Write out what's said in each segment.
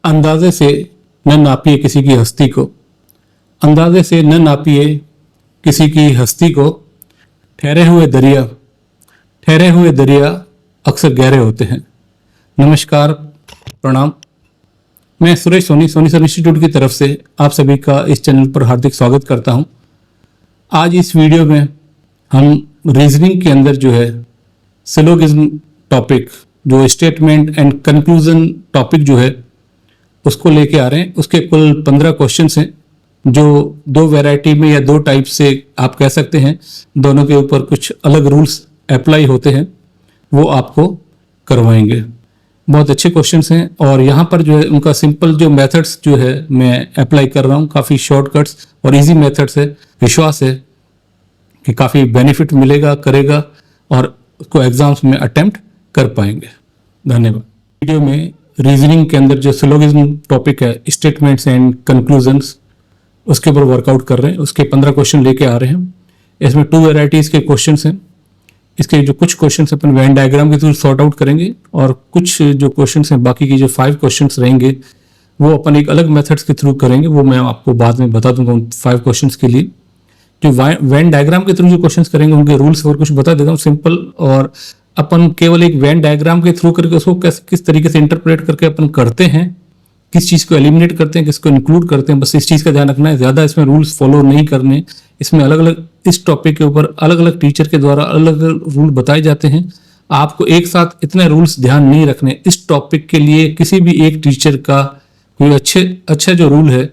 अंदाजे से न नापिए किसी की हस्ती को, अंदाजे से न नापिए किसी की हस्ती को। ठहरे हुए दरिया अक्सर गहरे होते हैं। नमस्कार, प्रणाम। मैं सुरेश सोनी सर इंस्टीट्यूट की तरफ से आप सभी का इस चैनल पर हार्दिक स्वागत करता हूं। आज इस वीडियो में हम रीजनिंग के अंदर जो है सिलोगिज्म टॉपिक, जो स्टेटमेंट एंड कंक्लूजन टॉपिक जो है उसको लेके आ रहे हैं। उसके कुल 15 क्वेश्चंस हैं जो दो वैरायटी में या दो टाइप से आप कह सकते हैं, दोनों के ऊपर कुछ अलग रूल्स अप्लाई होते हैं, वो आपको करवाएंगे। बहुत अच्छे क्वेश्चंस हैं और यहाँ पर जो है उनका सिंपल जो मेथड्स जो है मैं अप्लाई कर रहा हूँ, काफ़ी शॉर्टकट्स और इजी मेथड्स है। विश्वास है कि काफ़ी बेनिफिट मिलेगा, करेगा और उसको एग्जाम्स में अटेम्प्ट कर पाएंगे। धन्यवाद। वीडियो में रीजनिंग के अंदर जो सिलोगिज्म टॉपिक है, स्टेटमेंट्स एंड कंक्लूजन्स, उसके ऊपर वर्कआउट कर रहे हैं। उसके 15 क्वेश्चन लेके आ रहे हैं। इसमें 2 वैरायटीज के क्वेश्चंस हैं। इसके जो कुछ क्वेश्चंस अपन वेन डायग्राम के थ्रू सॉर्ट आउट करेंगे और कुछ जो क्वेश्चंस हैं, बाकी की जो 5 क्वेश्चंस रहेंगे वो अपन एक अलग मेथड्स के थ्रू करेंगे। वो मैं आपको बाद में बता दूंगा उन 5 क्वेश्चंस के लिए। जो वेन डायग्राम के थ्रू जो क्वेश्चंस करेंगे उनके रूल्स और कुछ बता देता हूँ सिंपल। और अपन केवल एक वेन डायग्राम के थ्रू करके उसको किस तरीके से इंटरप्रेट करके अपन करते हैं, किस चीज़ को एलिमिनेट करते हैं, किसको इंक्लूड करते हैं, बस इस चीज़ का ध्यान रखना है। ज़्यादा इसमें रूल्स फॉलो नहीं करने। इसमें अलग अलग इस टॉपिक के ऊपर अलग अलग टीचर के द्वारा अलग अलग रूल बताए जाते हैं। आपको एक साथ इतने रूल्स ध्यान नहीं रखने। इस टॉपिक के लिए किसी भी एक टीचर का कोई अच्छा जो रूल है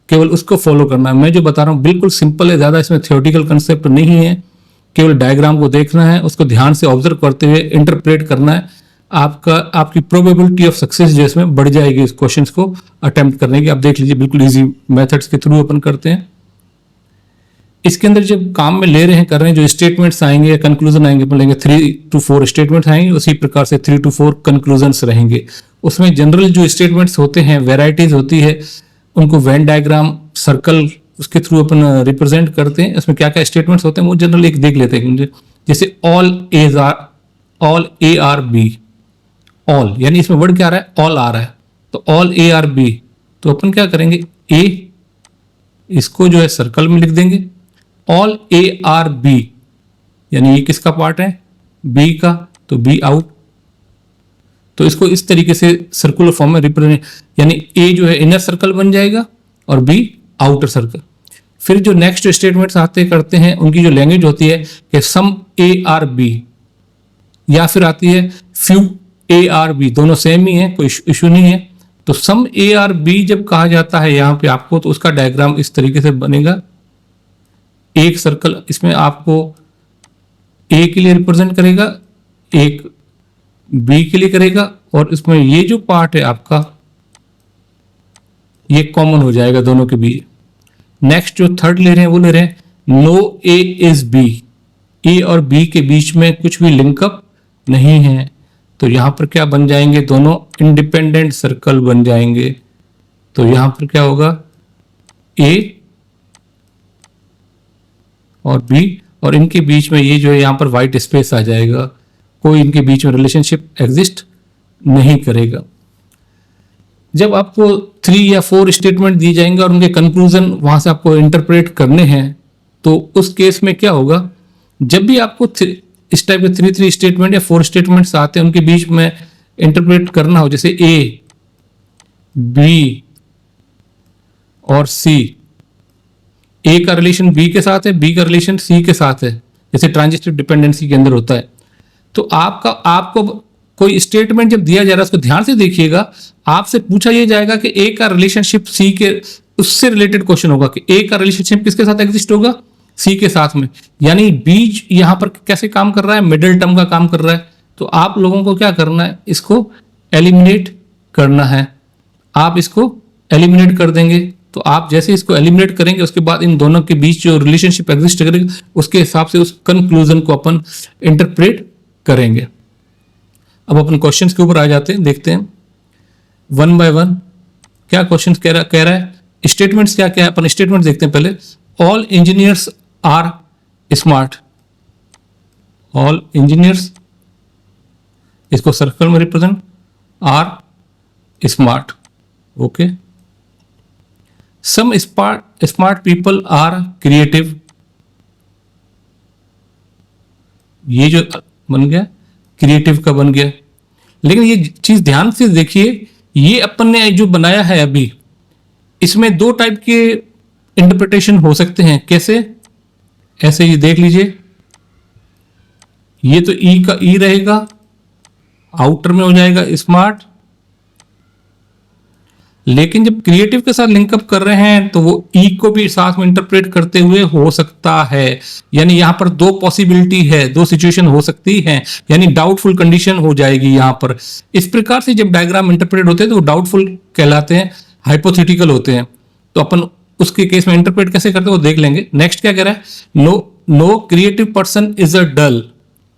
केवल उसको फॉलो करना है। मैं जो बता रहा हूँ बिल्कुल सिंपल है, ज़्यादा इसमें थियोरेटिकल कंसेप्ट नहीं है। केवल डायग्राम को देखना है, उसको ध्यान से ऑब्जर्व करते हुए इंटरप्रेट करना है। आपकी प्रोबेबिलिटी ऑफ सक्सेस जो इसमें बढ़ जाएगी इस क्वेश्चंस को अटेम्प्ट करने की। आप देख लीजिए, बिल्कुल इजी मेथड्स के थ्रू अपन करते हैं। इसके अंदर जब काम में ले रहे हैं, कर रहे हैं, जो स्टेटमेंट्स आएंगे या कंक्लूजन आएंगे, अपन लेंगे 3 to 4 स्टेटमेंट्स आएंगे, उसी प्रकार से 3 to 4 कंक्लूजन्स रहेंगे। उसमें जनरल जो स्टेटमेंट्स होते हैं, वेराइटीज होती है, उनको वेन डायग्राम, सर्कल, उसके थ्रू अपन रिप्रेजेंट करते हैं। इसमें क्या क्या स्टेटमेंट्स होते हैं वो जनरल एक देख लेते हैं। जैसे all A are B, all यानी इसमें वर्ड क्या आ रहा है, ऑल आ रहा है, तो ऑल ए आर बी, तो अपन क्या करेंगे, ए इसको जो है सर्कल में लिख देंगे। ऑल ए आर बी यानी ये किसका पार्ट है, बी का, तो बी आउट। तो इसको इस तरीके से सर्कुलर फॉर्म में रिप्रेजेंट, यानी ए जो है इनर सर्कल बन जाएगा और बी आउटर सर्कल। फिर जो नेक्स्ट स्टेटमेंट्स आते करते हैं उनकी जो लैंग्वेज होती है कि सम ए आर बी, या फिर आती है फ्यू ए आर बी, दोनों सेम ही है, कोई इशू नहीं है। तो सम ए आर बी जब कहा जाता है यहां पे आपको, तो उसका डायग्राम इस तरीके से बनेगा। एक सर्कल इसमें आपको ए के लिए रिप्रेजेंट करेगा, एक बी के लिए करेगा, और इसमें ये जो पार्ट है आपका ये कॉमन हो जाएगा दोनों के बीच। नेक्स्ट जो थर्ड ले रहे हैं वो ले रहे हैं नो ए इज बी, ए और बी के बीच में कुछ भी लिंकअप नहीं है। तो यहां पर क्या बन जाएंगे, दोनों इंडिपेंडेंट सर्कल बन जाएंगे। तो यहां पर क्या होगा, ए और बी, और इनके बीच में ये जो है यहां पर व्हाइट स्पेस आ जाएगा। कोई इनके बीच में रिलेशनशिप एग्जिस्ट नहीं करेगा। जब आपको 3 या 4 स्टेटमेंट दिए जाएंगे और उनके कंक्लूजन वहां से आपको इंटरप्रेट करने हैं, तो उस केस में क्या होगा, जब भी आपको इस टाइप के 3 स्टेटमेंट या 4 स्टेटमेंट्स आते हैं, उनके बीच में इंटरप्रेट करना हो, जैसे ए, बी और सी, ए का रिलेशन बी के साथ है, बी का रिलेशन सी के साथ है, जैसे ट्रांजिटिव डिपेंडेंसी के अंदर होता है। तो आपको कोई स्टेटमेंट जब दिया जा रहा है उसको ध्यान से देखिएगा। आपसे पूछा यह जाएगा कि ए का रिलेशनशिप सी के, उससे रिलेटेड क्वेश्चन होगा कि ए का रिलेशनशिप किसके साथ एग्जिस्ट होगा, सी के साथ में। यानी बीच यहां पर कैसे काम कर रहा है, मिडिल टर्म का काम कर रहा है। तो आप लोगों को क्या करना है, इसको एलिमिनेट करना है। आप इसको एलिमिनेट कर देंगे, तो आप जैसे इसको एलिमिनेट करेंगे उसके बाद इन दोनों के बीच जो रिलेशनशिप एग्जिस्ट करेगा उसके हिसाब से उस कंक्लूजन को अपन इंटरप्रेट करेंगे। अब अपन क्वेश्चंस के ऊपर आ जाते हैं, देखते हैं 1 by 1 क्या क्वेश्चन कह रहा है। स्टेटमेंट्स क्या क्या है, अपन स्टेटमेंट देखते हैं पहले। All engineers are smart, all engineers, इसको सर्कल में represent, are smart, okay. Some smart people are creative, ये जो बन गया क्रिएटिव का बन गया। लेकिन ये चीज ध्यान से देखिए, ये अपन ने जो बनाया है अभी, इसमें दो टाइप के इंटरप्रिटेशन हो सकते हैं। कैसे? ऐसे ही देख लीजिए, ये तो ई का ई रहेगा, आउटर में हो जाएगा स्मार्ट, लेकिन जब क्रिएटिव के साथ लिंकअप कर रहे हैं तो वो ई को भी साथ में इंटरप्रेट करते हुए हो सकता है। यानी यहां पर दो पॉसिबिलिटी है, दो सिचुएशन हो सकती है, यानी डाउटफुल कंडीशन हो जाएगी यहां पर। इस प्रकार से जब डायग्राम इंटरप्रेट होते हैं तो वो डाउटफुल कहलाते हैं, हाइपोथेटिकल होते हैं। तो अपन उसके केस में इंटरप्रेट कैसे करते हैं वो देख लेंगे। नेक्स्ट क्या कह रहा है, no creative person is a dull,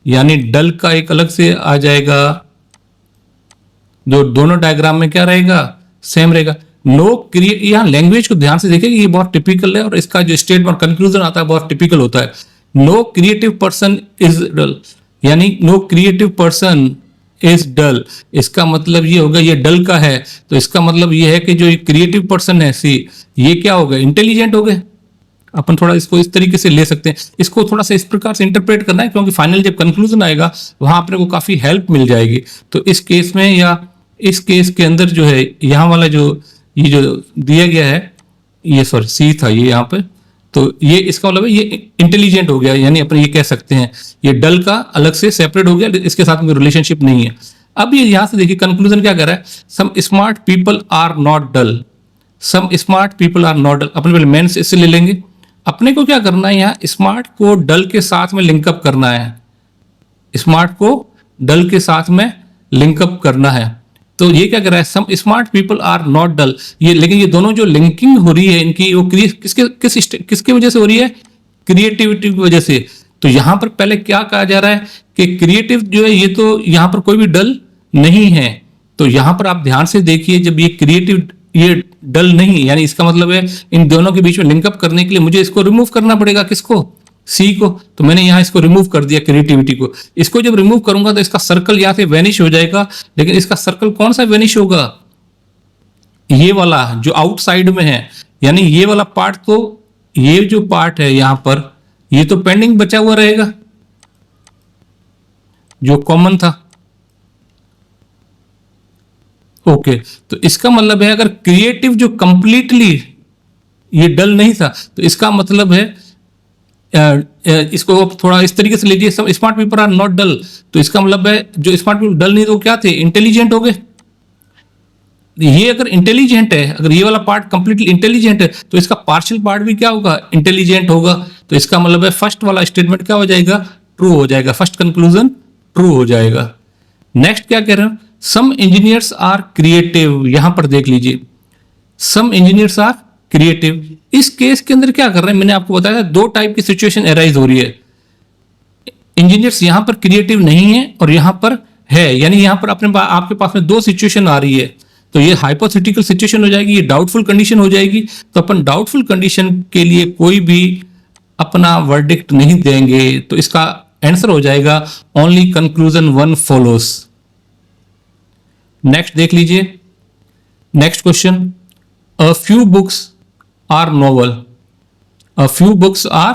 यानी डल का एक अलग से आ जाएगा, जो दोनों डायग्राम में क्या रहेगा, सेम रहेगा। नो क्रिएट, यहां लैंग्वेज को ध्यान से देखिए, ये बहुत टिपिकल है और इसका जो स्टेटमेंट कंक्लूजन आता है बहुत टिपिकल होता है। No creative person is dull, यानी no creative person is dull, इसका मतलब ये होगा ये डल का है, तो इसका मतलब ये है कि जो क्रिएटिव पर्सन है सी, ये क्या हो गए, इंटेलिजेंट हो गए। अपन थोड़ा इसको इस तरीके से ले सकते हैं, इसको थोड़ा सा इस प्रकार से इंटरप्रेट करना है, क्योंकि फाइनल जब कंक्लूजन आएगा वहां अपने को काफी हेल्प मिल जाएगी। तो इस केस में या इस केस के अंदर जो है, यहाँ वाला जो ये जो दिया गया है, ये सॉरी सी था ये यहाँ पे, तो ये इसका मतलब है ये इंटेलिजेंट हो गया, यानी अपन ये कह सकते हैं ये डल का अलग से सेपरेट हो गया, इसके साथ में रिलेशनशिप नहीं है। अब ये यहां से देखिए कंक्लूजन क्या कर रहा है, some smart people are not dull, some smart people are not dull. अपने पहले मेन से इससे ले लेंगे, अपने को क्या करना है, यहाँ स्मार्ट को डल के साथ में लिंकअप करना है, स्मार्ट को डल के साथ में लिंकअप करना है। तो ये क्या कर रहा है, some smart people are not dull, ये लेकिन ये दोनों जो लिंकिंग हो रही है इनकी, वो किसके वजह से हो रही है, क्रिएटिविटी की वजह से। तो यहां पर पहले क्या कहा जा रहा है कि क्रिएटिव जो है ये तो यहां पर कोई भी डल नहीं है। तो यहां पर आप ध्यान से देखिए, जब ये क्रिएटिव ये डल नहीं, यानी इसका मतलब है इन दोनों के बीच में लिंकअप करने के लिए मुझे इसको रिमूव करना पड़ेगा, किसको, सी को। तो मैंने यहां इसको रिमूव कर दिया क्रिएटिविटी को। इसको जब रिमूव करूंगा तो इसका सर्कल यहां से वेनिश हो जाएगा, लेकिन इसका सर्कल कौन सा वेनिश होगा, ये वाला जो आउटसाइड में है, यानी ये वाला पार्ट, तो ये जो पार्ट है यहां पर ये तो पेंडिंग बचा हुआ रहेगा जो कॉमन था। ओके, तो इसका मतलब है अगर क्रिएटिव जो कंप्लीटली ये डल नहीं था, तो इसका मतलब है इसको थोड़ा इस तरीके से लीजिए, सब स्मार्ट पीपल आर नॉट डल, तो इसका मतलब है जो स्मार्ट पीपल डल नहीं तो क्या थे, इंटेलिजेंट हो गए। ये अगर इंटेलिजेंट है, अगर ये वाला पार्ट कंप्लीटली इंटेलिजेंट है, तो इसका पार्शियल पार्ट भी क्या होगा, इंटेलिजेंट होगा। तो इसका मतलब है फर्स्ट वाला स्टेटमेंट क्या हो जाएगा, ट्रू हो जाएगा, फर्स्ट कंक्लूजन ट्रू हो जाएगा। नेक्स्ट क्या कह रहे हैं, सम इंजीनियर्स आर क्रिएटिव, यहां पर देख लीजिए, सम इंजीनियर्स आर क्रिएटिव। इस केस के अंदर क्या कर रहे हैं, मैंने आपको बताया दो टाइप की सिचुएशन अराइज हो रही है। इंजीनियर्स यहां पर क्रिएटिव नहीं है और यहां पर है, यानी यहां पर आपके पास में दो सिचुएशन आ रही है। तो ये हाइपोथेटिकल सिचुएशन हो जाएगी, ये डाउटफुल कंडीशन हो जाएगी। तो अपन डाउटफुल कंडीशन के लिए कोई भी अपना वर्डिक्ट नहीं देंगे, तो इसका आंसर हो जाएगा only conclusion one follows. Next देख लीजिए, next question, a few books are novel, a few books are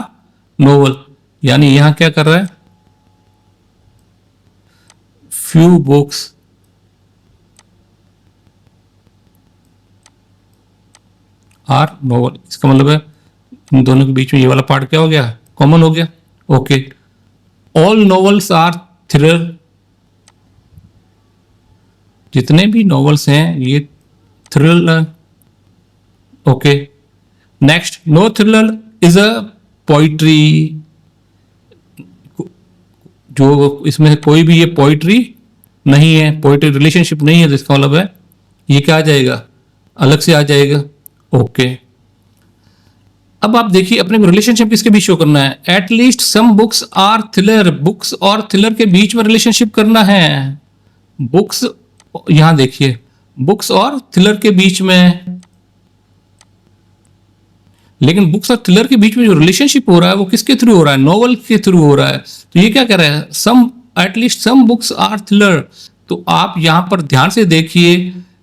novel, यानी यहां क्या कर रहा है, फ्यू बुक्स आर नोवेल, इसका मतलब है इन दोनों के बीच में ये वाला पार्ट क्या हो गया, कॉमन हो गया। Okay, all novels are thriller, जितने भी नॉवेल्स हैं ये thriller. Okay, next, no thriller is a poetry, जो इसमें कोई भी ये पोइट्री नहीं है, पोइट्री रिलेशनशिप नहीं है, तो इसका मतलब है ये क्या आ जाएगा, अलग से आ जाएगा। ओके, अब आप देखिए अपने रिलेशनशिप किसके बीच शो करना है, at least some books are thriller, books और थ्रिलर के बीच में रिलेशनशिप करना है। बुक्स, यहां देखिए बुक्स और थ्रिलर के बीच में, लेकिन बुक्स और थ्रिलर के बीच में जो रिलेशनशिप हो रहा है वो किसके थ्रू हो रहा है, नॉवल के थ्रू हो रहा है। तो ये क्या कह रहा है, some at least some books are thriller. तो आप यहां पर ध्यान से देखिए,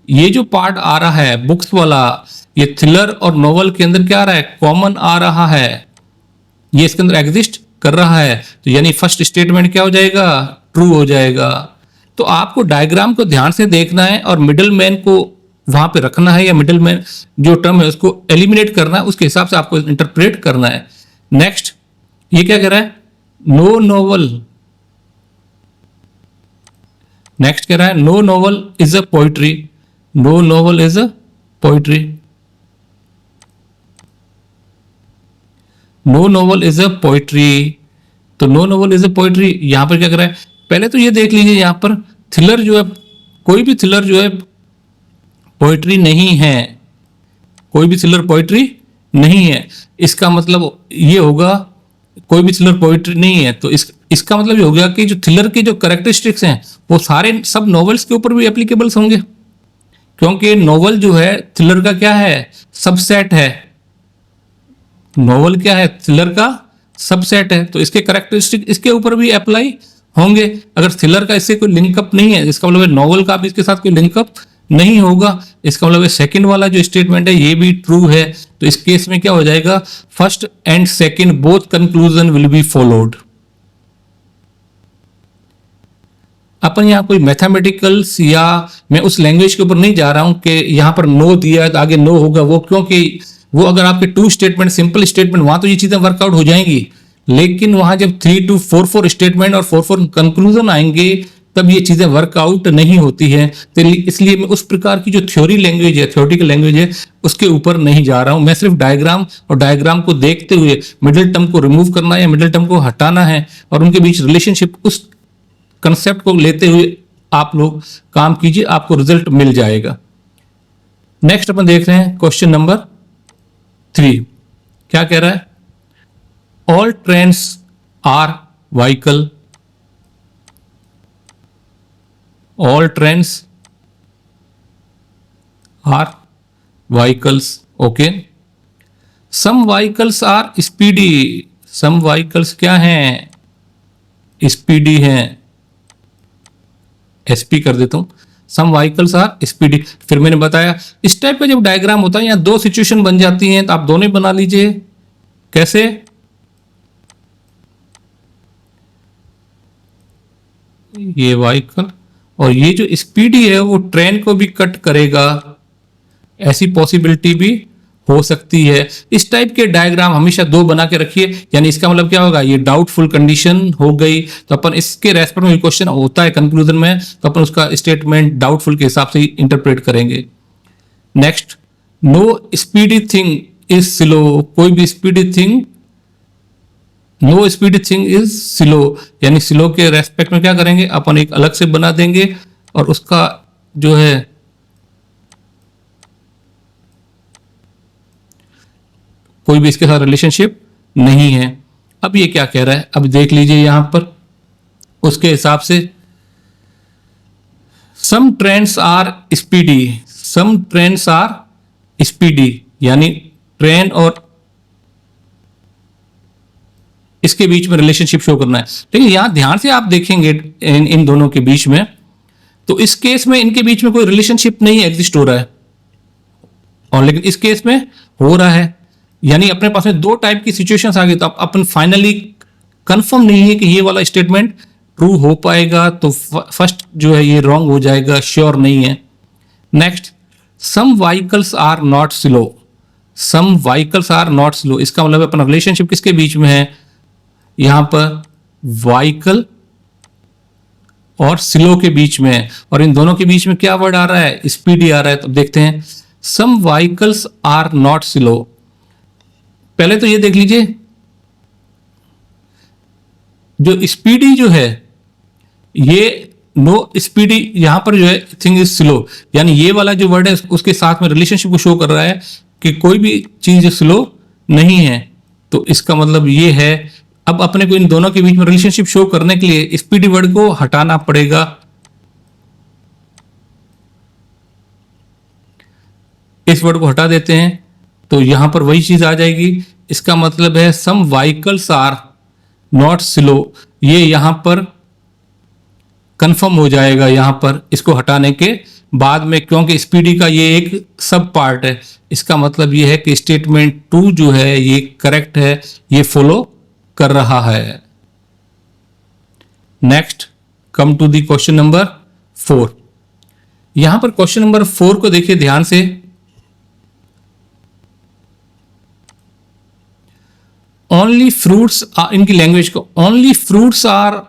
ये जो पार्ट आ रहा है बुक्स वाला, ये थ्रिलर और नॉवल के अंदर क्या आ रहा है, कॉमन आ रहा है, ये इसके अंदर एग्जिस्ट कर रहा है। तो यानी फर्स्ट स्टेटमेंट क्या हो जाएगा, ट्रू हो जाएगा। तो आपको डायग्राम को ध्यान से देखना है और मिडिल मैन को वहां पे रखना है, या मिडिल मैन जो टर्म है उसको एलिमिनेट करना है, उसके हिसाब से आपको इंटरप्रेट करना है। नेक्स्ट, ये क्या कह रहा है, नो नोवेल, नेक्स्ट कह रहा है no novel is a poetry, no novel is a poetry, no novel is a poetry. तो no novel is a poetry यहां पर क्या कर रहा है, पहले तो ये देख लीजिए यहां पर थ्रिलर जो है, कोई भी थ्रिलर जो है पोइट्री नहीं है, कोई भी थ्रिलर पोइट्री नहीं है। इसका मतलब ये होगा कोई भी थ्रिलर पोइट्री नहीं है, तो इसका मतलब ये हो गया कि जो थ्रिलर के जो कैरेक्टरिस्टिक्स हैं वो सारे सब नॉवेल्स के ऊपर भी एप्लीकेबल्स होंगे, क्योंकि नॉवल जो है थ्रिलर का क्या है, सबसेट है। नॉवल क्या है, थ्रिलर का सबसेट है, तो इसके कैरेक्टरिस्टिक इसके ऊपर भी अप्लाई होंगे। अगर थ्रिलर का इससे कोई लिंकअप नहीं है, इसका मतलब नॉवल का भी इसके साथ कोई लिंकअप नहीं होगा। इसका मतलब सेकंड वाला जो स्टेटमेंट है ये भी ट्रू है। तो इस केस में क्या हो जाएगा, first and second both conclusion will be followed. अपन यहाँ कोई मैथमेटिकल्स या मैं उस लैंग्वेज के ऊपर नहीं जा रहा हूं कि यहां पर नो दिया है तो आगे नो होगा, वो क्योंकि वो अगर आपके टू स्टेटमेंट सिंपल स्टेटमेंट वहां तो ये चीजें वर्कआउट हो जाएंगी, लेकिन वहां जब 3 to 4 स्टेटमेंट और 4 कंक्लूजन आएंगे तब ये चीजें वर्कआउट नहीं होती है। तो इसलिए मैं उस प्रकार की जो थ्योरी लैंग्वेज है, थ्योरेटिकल लैंग्वेज है, उसके ऊपर नहीं जा रहा हूं। मैं सिर्फ डायग्राम और डायग्राम को देखते हुए मिडिल टर्म को रिमूव करना है या मिडिल टर्म को हटाना है और उनके बीच रिलेशनशिप उस कंसेप्ट को लेते हुए आप लोग काम कीजिए, आपको रिजल्ट मिल जाएगा। नेक्स्ट अपन देख रहे हैं क्वेश्चन नंबर 3। क्या कह रहा है, all trains are vehicle, all trains are vehicles, okay, some vehicles are speedy, some vehicles क्या हैं, स्पीडी हैं, एसपी कर देता हूं, some vehicles are speedy। फिर मैंने बताया इस टाइप का जब डायग्राम होता है, यहाँ दो सिचुएशन बन जाती हैं, तो आप दोनों बना लीजिए। कैसे, ये व्हीकल और ये जो स्पीडी है वो ट्रेन को भी कट करेगा, ऐसी पॉसिबिलिटी भी हो सकती है। इस टाइप के डायग्राम हमेशा दो बना के रखिए, यानी इसका मतलब क्या होगा, ये डाउटफुल कंडीशन हो गई तो अपन इसके रेस्पेक्ट में क्वेश्चन होता है कंक्लूजन में, तो अपन उसका स्टेटमेंट डाउटफुल के हिसाब से ही इंटरप्रेट करेंगे। Next, no speedy thing is slow, कोई भी speedy thing, no speed thing is slow, यानी स्लो के रेस्पेक्ट में क्या करेंगे, अपन एक अलग से बना देंगे और उसका जो है कोई भी इसके साथ रिलेशनशिप नहीं है। अब ये क्या कह रहा है, अब देख लीजिए यहां पर उसके हिसाब से, some trains are speedy, some trains are speedy, यानी ट्रेन और इसके बीच में रिलेशनशिप शो करना है। लेकिन यहां ध्यान से आप देखेंगे इन दोनों के बीच में, तो इस केस में इनके बीच में कोई रिलेशनशिप नहीं एग्जिस्ट हो रहा है, और लेकिन इस केस में हो रहा है। यानी अपने पास में दो टाइप की सिचुएशंस आ गई, तो अपन फाइनली कंफर्म नहीं है कि ये वाला स्टेटमेंट ट्रू हो पाएगा, तो फर्स्ट जो है ये रॉन्ग हो जाएगा, श्योर नहीं है। Next, some vehicles are not slow, some vehicles are not slow, इसका मतलब अपना रिलेशनशिप किसके बीच में है, यहां पर व्हीकल और स्लो के बीच में है, और इन दोनों के बीच में क्या वर्ड आ रहा है, स्पीडी आ रहा है। तो देखते हैं, सम व्हीकल्स आर नॉट स्लो। पहले तो ये देख लीजिए, जो स्पीडी जो है, ये नो स्पीडी यहां पर जो है थिंग इज स्लो, यानी ये वाला जो वर्ड है उसके साथ में रिलेशनशिप को शो कर रहा है कि कोई भी चीज स्लो नहीं है। तो इसका मतलब ये है, अब अपने को इन दोनों के बीच में रिलेशनशिप शो करने के लिए स्पीडी वर्ड को हटाना पड़ेगा। इस वर्ड को हटा देते हैं, तो यहां पर वही चीज आ जाएगी। इसका मतलब है सम व्हीकल्स आर नॉट स्लो, ये यहां पर कंफर्म हो जाएगा यहां पर इसको हटाने के बाद में, क्योंकि स्पीडी का ये एक सब पार्ट है। इसका मतलब ये है कि स्टेटमेंट 2 जो है ये करेक्ट है, ये फॉलो कर रहा है। Next come to the question number 4। यहां पर क्वेश्चन नंबर 4 को देखिए ध्यान से। ओनली फ्रूट्स, इनकी लैंग्वेज को ओनली फ्रूट्स आर,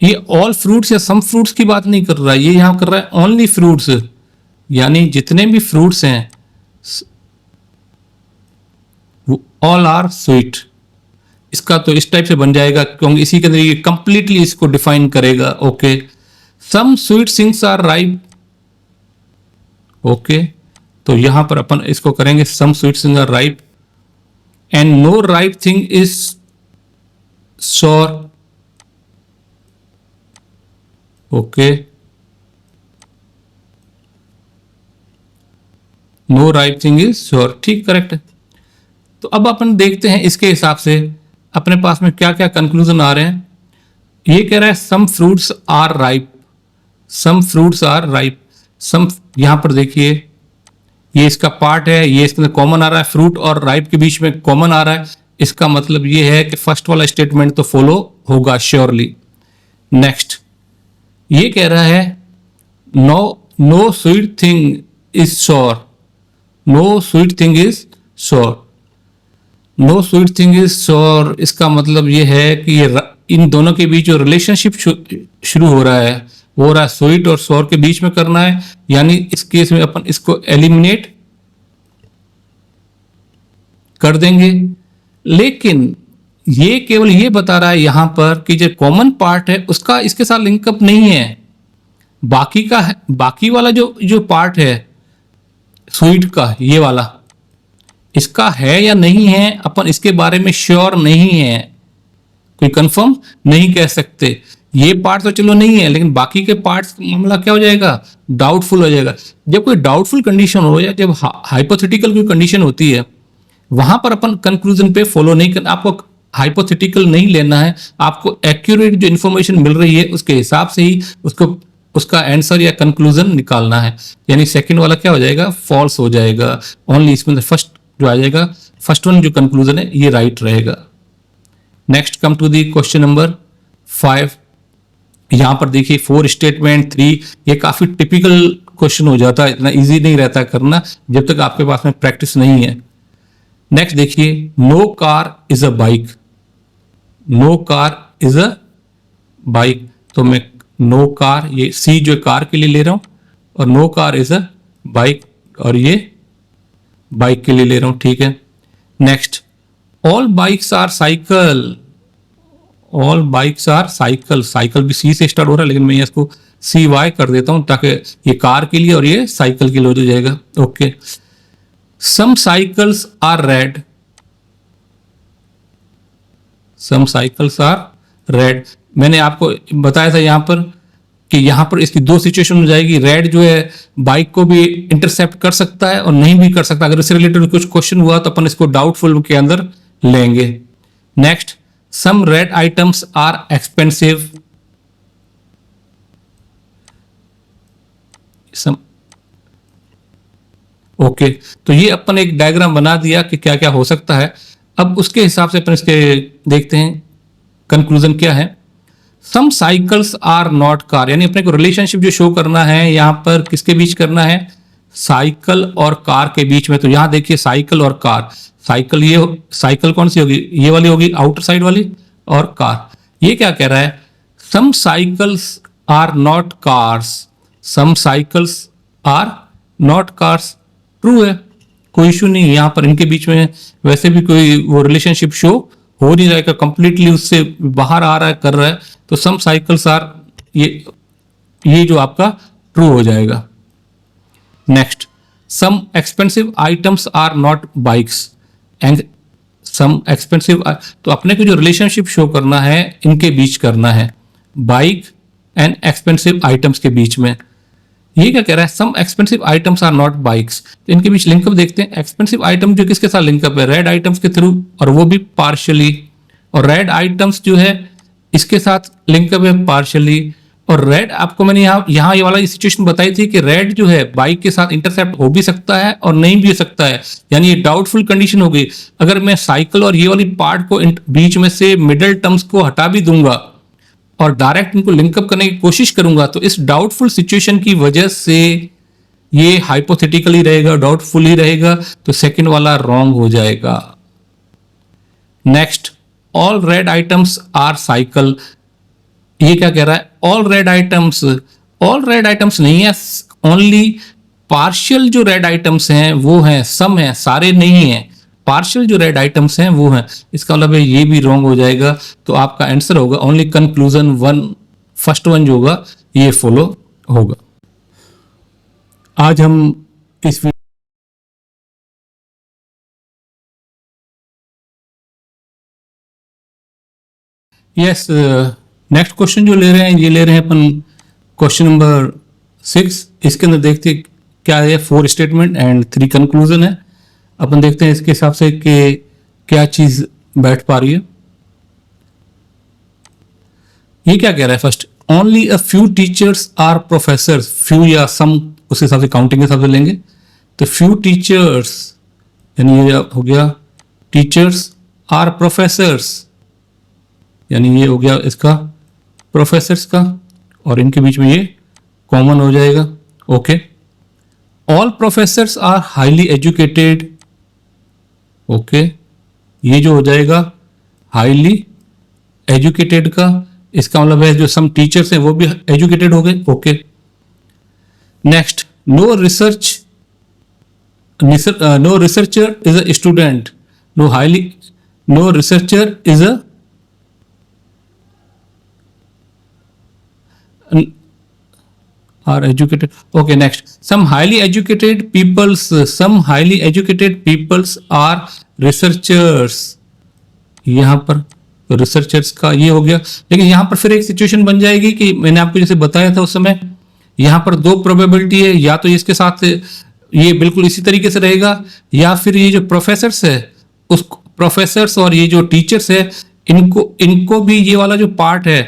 ये ऑल फ्रूट्स या सम फ्रूट्स की बात नहीं कर रहा है, ये यहां कर रहा है ओनली फ्रूट्स, यानी जितने भी फ्रूट्स हैं वो ऑल आर स्वीट। इसका तो इस टाइप से बन जाएगा क्योंकि इसी के अंदर ये कंप्लीटली इसको डिफाइन करेगा। Okay, some sweet things are ripe. Okay, तो यहां पर अपन इसको करेंगे some sweet things are ripe and no ripe thing is sure. Okay, no right thing is sure, ठीक, करेक्ट है। तो अब अपन देखते हैं इसके हिसाब से अपने पास में क्या क्या कंक्लूजन आ रहे हैं। ये कह रहा है some fruits are ripe, some fruits are ripe. Some, यहां पर देखिए ये इसका पार्ट है, ये इसके अंदर कॉमन आ रहा है, फ्रूट और राइप के बीच में कॉमन आ रहा है। इसका मतलब ये है कि फर्स्ट वाला स्टेटमेंट तो फॉलो होगा श्योरली। नेक्स्ट ये कह रहा है no sweet thing is sure, no sweet thing is sure, no sweet thing is sure. इसका मतलब ये है कि ये इन दोनों के बीच जो रिलेशनशिप शुरू हो रहा है वो हो रहा है स्वीट और श्योर के बीच में करना है, यानी इस केस में अपन इसको एलिमिनेट कर देंगे। लेकिन ये केवल ये बता रहा है यहां पर कि जो कॉमन पार्ट है उसका इसके साथ लिंकअप नहीं है। बाकी का है, बाकी वाला जो पार्ट है स्वीट का, ये वाला इसका है या नहीं है अपन इसके बारे में श्योर नहीं है, कोई कंफर्म नहीं कह सकते। ये पार्ट तो चलो नहीं है, लेकिन बाकी के पार्ट्स मामला क्या हो जाएगा, डाउटफुल हो जाएगा। जब कोई डाउटफुल कंडीशन हो या जब हाइपोथेटिकल कोई कंडीशन होती है वहां पर अपन कंक्लूजन पे फॉलो नहीं करना, आपको हाइपोथेटिकल नहीं लेना है, आपको एक्यूरेट जो इंफॉर्मेशन मिल रही है उसके हिसाब से ही उसका आंसर या कंक्लूजन निकालना है। यानी सेकंड वाला क्या हो जाएगा, फॉल्स हो जाएगा। ओनली इसमें फर्स्ट जो आ जाएगा, फर्स्ट वन जो कंक्लूजन है ये राइट रहेगा। Next come to the question number 5। यहां पर देखिए 4 स्टेटमेंट 3, ये काफी टिपिकल क्वेश्चन हो जाता है, इतना इजी नहीं रहता करना जब तक आपके पास में प्रैक्टिस नहीं है। नेक्स्ट देखिए no car is a bike, no car is a bike, तो मैं नो कार, ये सी जो कार के लिए ले रहा हूं, और no car is a bike, और ये बाइक के लिए ले रहा हूं, ठीक है। Next all bikes are cycle, all bikes are cycle, cycle भी सी से स्टार्ट हो रहा है लेकिन मैं इसको सी वाई कर देता हूं ताकि ये कार के लिए और ये साइकिल के लिए हो जाएगा। Okay, some cycles are red, some cycles are red. मैंने आपको बताया था यहां पर कि यहां पर इसकी 2 सिचुएशन हो जाएगी। रेड जो है बाइक को भी इंटरसेप्ट कर सकता है और नहीं भी कर सकता। अगर इससे रिलेटेड कुछ क्वेश्चन हुआ तो अपन इसको डाउटफुल के अंदर लेंगे। Next some red items are expensive, some, okay, तो ये अपन एक डायग्राम बना दिया कि क्या क्या हो सकता है। अब उसके हिसाब से अपन इसके देखते हैं कंक्लूजन क्या है। Some cycles are not car, यानी अपने को रिलेशनशिप जो शो करना है यहां पर किसके बीच करना है, साइकिल और कार के बीच में। तो यहां देखिए साइकिल और कार, साइकिल, ये साइकिल कौन सी होगी, ये वाली होगी आउटर साइड वाली, और कार। ये क्या कह रहा है, some cycles are not cars, some cycles are not cars, true है, कोई इशू नहीं है। यहां पर इनके बीच में वैसे भी कोई वो रिलेशनशिप शो हो नहीं जाएगा, कंप्लीटली उससे बाहर आ रहा है, कर रहा है, तो सम साइकिल्स आर, ये जो आपका ट्रू हो जाएगा। Next some expensive items are not bikes and some expensive, तो अपने को जो रिलेशनशिप शो करना है इनके बीच करना है, बाइक एंड एक्सपेंसिव आइटम्स के बीच में। ये क्या कह रहा है, some expensive items are not bikes. तो इनके बीच लिंकअप देखते हैं। एक्सपेंसिव आइटम जो किसके साथ लिंकअप है, रेड आइटम्स के थ्रू, और वो भी पार्शियली। और रेड आइटम्स जो है इसके साथ लिंकअप है पार्शियली। और रेड आपको मैंने यहाँ ये वाला सिचुएशन बताई थी कि रेड जो है बाइक के साथ इंटरसेप्ट हो भी सकता है और नहीं भी हो सकता है, यानी ये डाउटफुल कंडीशन हो गई। अगर मैं साइकिल और ये वाली पार्ट को बीच में से मिडल टर्म्स को हटा भी दूंगा और डायरेक्ट इनको लिंकअप करने की कोशिश करूंगा, तो इस डाउटफुल सिचुएशन की वजह से ये हाइपोथेटिकली रहेगा, डाउटफुल ही रहेगा, तो सेकंड वाला रॉन्ग हो जाएगा। Next, all red items are cycle. ये क्या कह रहा है, all red items, all red items नहीं है, ओनली पार्शियल जो रेड आइटम्स हैं वो हैं, सम है, सारे नहीं हैं। पार्शियल जो रेड आइटम्स हैं वो हैं, इसका मतलब है ये भी रॉन्ग हो जाएगा। तो आपका आंसर होगा only conclusion one, first one जो होगा ये फॉलो होगा। आज हम इस यस नेक्स्ट क्वेश्चन जो ले रहे हैं, ये ले रहे हैं अपन क्वेश्चन नंबर 6। इसके अंदर देखते हैं क्या है, 4 स्टेटमेंट एंड 3 कंक्लूजन है। अपन देखते हैं इसके हिसाब से कि क्या चीज बैठ पा रही है। ये क्या कह रहा है, first, only a few teachers are professors. Few या सम उस हिसाब से काउंटिंग के हिसाब से लेंगे, तो फ्यू टीचर्स यानी ये हो गया टीचर्स आर प्रोफेसर्स, यानी ये हो गया इसका प्रोफेसर्स का, और इनके बीच में ये कॉमन हो जाएगा। Okay, all professors are highly educated. Okay, ये जो हो जाएगा हाईली एजुकेटेड का, इसका मतलब है जो सम टीचर्स हैं वो भी एजुकेटेड हो गए। Okay, next, no researcher is a student. No researcher is a are educated. Okay, next, some highly educated peoples are researchers। यहां पर रिसर्चर्स का ये हो गया, लेकिन यहां पर फिर एक सिचुएशन बन जाएगी कि मैंने आपको जैसे बताया था उस समय, यहां पर 2 प्रोबेबिलिटी है, या तो इसके साथ ये बिल्कुल इसी तरीके से रहेगा, या फिर ये जो प्रोफेसर्स है उस प्रोफेसर्स और ये जो टीचर्स है इनको भी ये वाला जो पार्ट है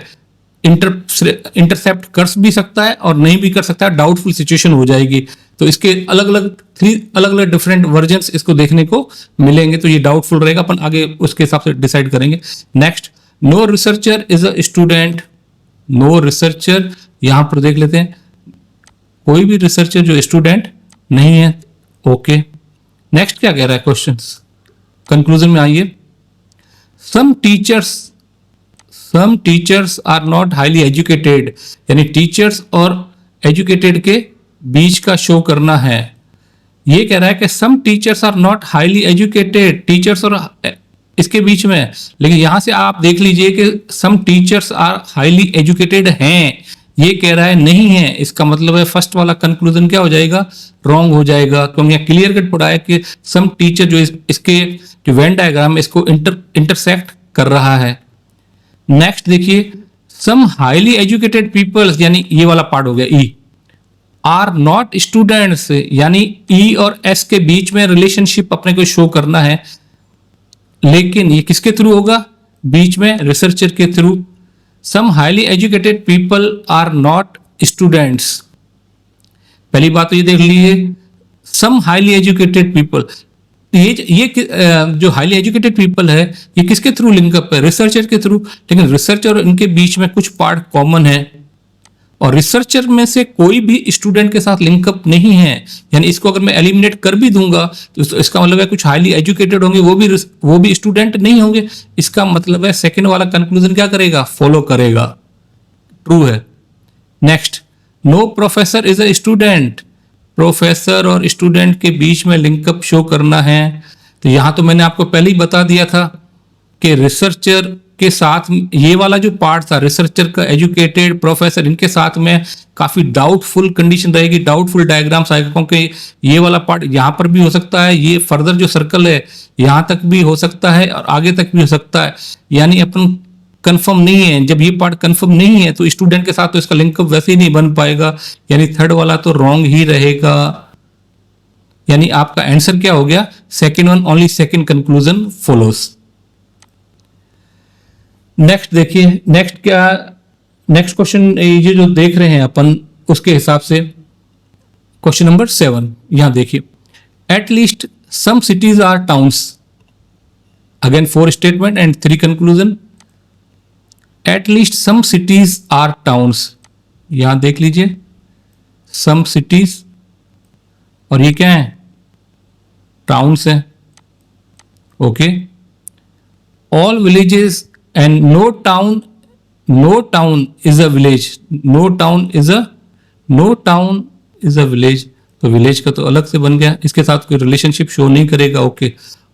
इंटरसेप्ट कर भी सकता है और नहीं भी कर सकता है, डाउटफुल सिचुएशन हो जाएगी। तो इसके अलग अलग 3 अलग अलग डिफरेंट वर्जन्स इसको देखने को मिलेंगे, तो ये डाउटफुल रहेगा, अपन आगे उसके हिसाब से डिसाइड करेंगे। Next, no researcher is a student. No researcher, यहां पर देख लेते हैं कोई भी रिसर्चर जो स्टूडेंट नहीं है। ओके, नेक्स्ट क्या कह रहा है क्वेश्चन, कंक्लूजन में आइए। Some teachers are not highly educated, यानी टीचर्स और एजुकेटेड के बीच का शो करना है। ये कह रहा है कि some teachers are not highly educated, teachers और इसके बीच में, लेकिन यहां से आप देख लीजिए कि some teachers are highly educated हैं, ये कह रहा है नहीं है। इसका मतलब है फर्स्ट वाला कंक्लूजन क्या हो जाएगा, रॉन्ग हो जाएगा, क्योंकि यहां क्लियर कट पड़ा है कि सम टीचर जो इसके जो वेन डायग्राम इसको इंटरसेक्ट कर रहा है। नेक्स्ट देखिए, सम हाईली एजुकेटेड पीपल्स, यानी ये वाला पार्ट हो गया ई, आर नॉट स्टूडेंट्स, यानी ई और एस के बीच में रिलेशनशिप अपने को शो करना है, लेकिन ये किसके थ्रू होगा, बीच में रिसर्चर के through. Some highly educated people are not students, पहली बात तो ये देख लीजिए, सम हाईली एजुकेटेड पीपल, ये जो हाईली एजुकेटेड पीपल है ये किसके थ्रू लिंकअप है, रिसर्चर के थ्रू, लेकिन रिसर्चर और इनके बीच में कुछ पार्ट कॉमन है, और रिसर्चर में से कोई भी स्टूडेंट के साथ लिंकअप नहीं है, यानी इसको अगर मैं एलिमिनेट कर भी दूंगा तो इसका मतलब है कुछ हाईली एजुकेटेड होंगे वो भी स्टूडेंट नहीं होंगे। इसका मतलब है सेकंड वाला कंक्लूजन क्या करेगा, फॉलो करेगा, ट्रू है। Next, no professor is a student, professor और स्टूडेंट के बीच में लिंकअप शो करना है, तो यहां तो मैंने आपको पहले ही बता दिया था कि रिसर्चर के साथ ये वाला जो पार्ट था, रिसर्चर का, एजुकेटेड, प्रोफेसर, इनके साथ में काफी डाउटफुल कंडीशन रहेगी, डाउटफुल डायग्राम्स आएगा, क्योंकि ये वाला पार्ट यहां पर भी हो सकता है, ये फर्दर जो सर्कल है यहां तक भी हो सकता है और आगे तक भी हो सकता है, यानी अपन कंफर्म नहीं है। जब ये पार्ट कंफर्म नहीं है तो स्टूडेंट के साथ तो इसका लिंकअप वैसे ही नहीं बन पाएगा, यानी थर्ड वाला तो रॉन्ग ही रहेगा। यानी आपका आंसर क्या हो गया? Second one, only second conclusion follows. Next देखिए, नेक्स्ट क्या, नेक्स्ट क्वेश्चन ये जो देख रहे हैं अपन उसके हिसाब से क्वेश्चन नंबर 7 यहां देखिए, at least some cities are towns, again 4 statement and 3 conclusion. At least some cities are towns, यहां देख लीजिए सम सिटीज, और ये क्या है? टाउन्स है। Okay, all villages and no town is a village, no town is a village, तो village का तो अलग से बन गया, इसके साथ कोई रिलेशनशिप शो नहीं करेगा। Okay,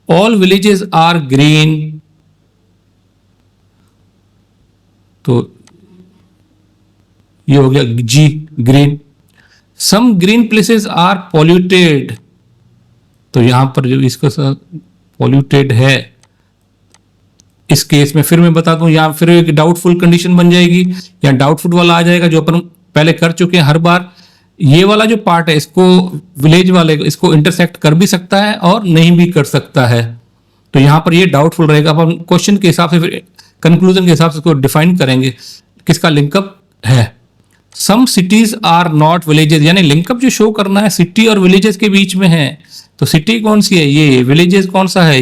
all villages are green, तो ये हो गया जी, green. Some green places are polluted, तो यहां पर जो इसका साथ पॉल्यूटेड है, इस केस में फिर मैं बता दूं, यहां फिर एक डाउटफुल कंडीशन बन जाएगी, या डाउटफुल वाला आ जाएगा जो अपन पहले कर चुके हैं हर बार। ये वाला जो पार्ट है इसको विलेज वाले इसको इंटरसेक्ट कर भी सकता है और नहीं भी कर सकता है, तो यहां पर ये डाउटफुल रहेगा। अपन क्वेश्चन के हिसाब से फिर कंक्लूजन के हिसाब से इसको डिफाइन करेंगे किसका लिंकअप है। सम सिटीज आर नॉट विलेजेस, यानी लिंकअप जो शो करना है सिटी और विलेजेस के बीच में है, तो सिटी कौन सी है? ये। विलेजेस कौन सा है?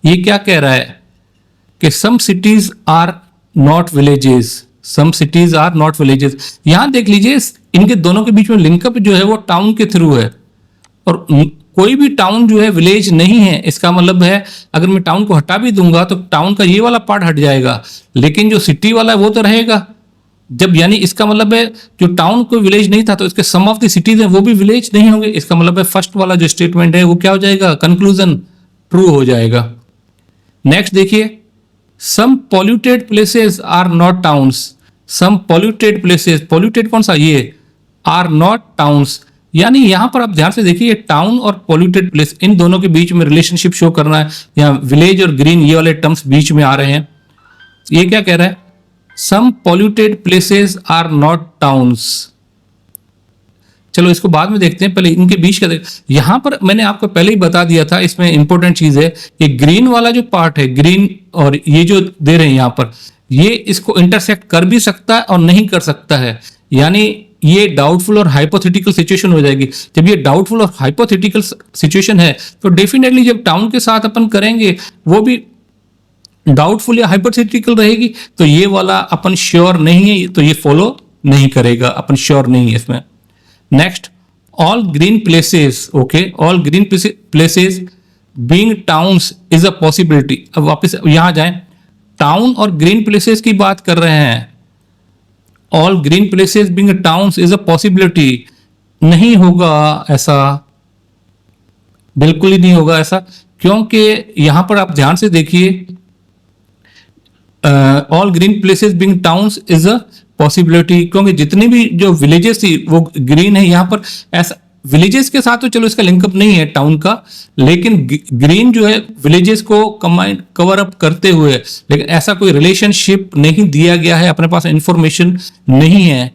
ये क्या कह रहा है कि some cities are not villages, some cities are not villages. यहां देख लीजिए इनके दोनों के बीच में लिंकअप जो है वो टाउन के थ्रू है, और कोई भी टाउन जो है विलेज नहीं है। इसका मतलब है अगर मैं टाउन को हटा भी दूंगा तो टाउन का ये वाला पार्ट हट जाएगा, लेकिन जो सिटी वाला है वो तो रहेगा। जब यानी इसका मतलब है जो टाउन कोई विलेज नहीं था तो इसके सम ऑफ द सिटीज हैं वो भी विलेज नहीं होंगे। इसका मतलब है फर्स्ट वाला जो स्टेटमेंट है वो क्या हो जाएगा? कंक्लूजन ट्रू हो जाएगा। नेक्स्ट देखिए, some polluted places are not towns, some polluted places, polluted कौन सा? ये, आर नॉट टाउन्स, यानी यहां पर आप ध्यान से देखिए टाउन और पॉल्यूटेड प्लेस इन दोनों के बीच में रिलेशनशिप शो करना है। यहां विलेज और ग्रीन ये वाले टर्म्स बीच में आ रहे हैं। ये क्या कह रहा है? Some polluted places are not towns. चलो इसको बाद में देखते हैं, पहले इनके बीच का यहां पर मैंने आपको पहले ही बता दिया था, इसमें इंपॉर्टेंट चीज है ये ग्रीन वाला जो पार्ट है, ग्रीन और ये जो दे रहे हैं यहां पर, ये इसको इंटरसेक्ट कर भी सकता है और नहीं कर सकता है, यानी ये डाउटफुल और हाइपोथेटिकल सिचुएशन हो जाएगी। जब ये डाउटफुल और हाइपोथेटिकल सिचुएशन है तो डेफिनेटली जब टाउन के साथ अपन करेंगे वो भी डाउटफुल या हाइपोथेटिकल रहेगी, तो ये वाला अपन श्योर नहीं है, तो ये फॉलो नहीं करेगा, अपन श्योर नहीं है इसमें। Next, all green places, okay, all green places being towns is a possibility. अब वापस यहां जाएं, टाउन और ग्रीन प्लेसेस की बात कर रहे हैं, all green places being towns is a possibility, नहीं होगा ऐसा, बिल्कुल ही नहीं होगा ऐसा, क्योंकि यहां पर आप ध्यान से देखिए, all green places being towns is a possibility, क्योंकि जितनी भी जो विलेजेस थी वो ग्रीन है। यहां पर ऐसा विलेजेस के साथ तो चलो इसका लिंकअप नहीं है टाउन का, लेकिन ग्रीन जो है विलेजेस को कंबाइन कवर अप करते हुए, लेकिन ऐसा कोई रिलेशनशिप नहीं दिया गया है, अपने पास इंफॉर्मेशन नहीं है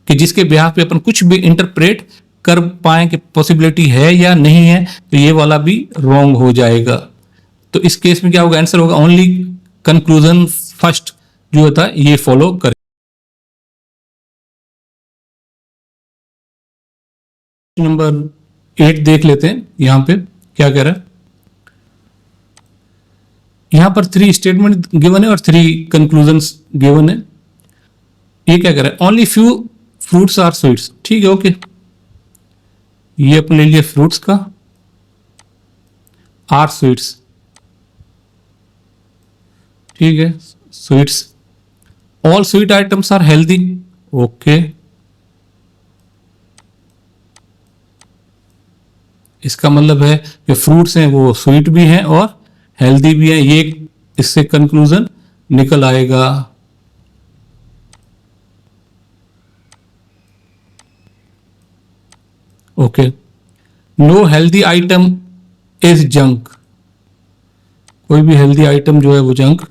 कि जिसके बिहाफ पे अपन कुछ भी इंटरप्रेट कर पाए कि पॉसिबिलिटी है या नहीं है, तो ये वाला भी रॉन्ग हो जाएगा। तो इस केस में क्या होगा? आंसर होगा ओनली कंक्लूजन फर्स्ट जो होता है ये फॉलो करें। नंबर 8 देख लेते हैं, यहां पे क्या कह रहा है। यहां पर 3 स्टेटमेंट गिवन है और 3 कंक्लूजन्स गिवन है। ये क्या कह रहा है? Only few fruits are sweets, ठीक है, ओके, ये अपने ले लिए फ्रूट्स का, आर स्वीट्स, ठीक है, sweets, all sweet items are healthy, okay, इसका मतलब है कि फ्रूट्स हैं वो स्वीट भी हैं और हेल्दी भी हैं, ये इससे कंक्लूजन निकल आएगा। Okay, no healthy item is junk, कोई भी हेल्दी आइटम जो है वो जंक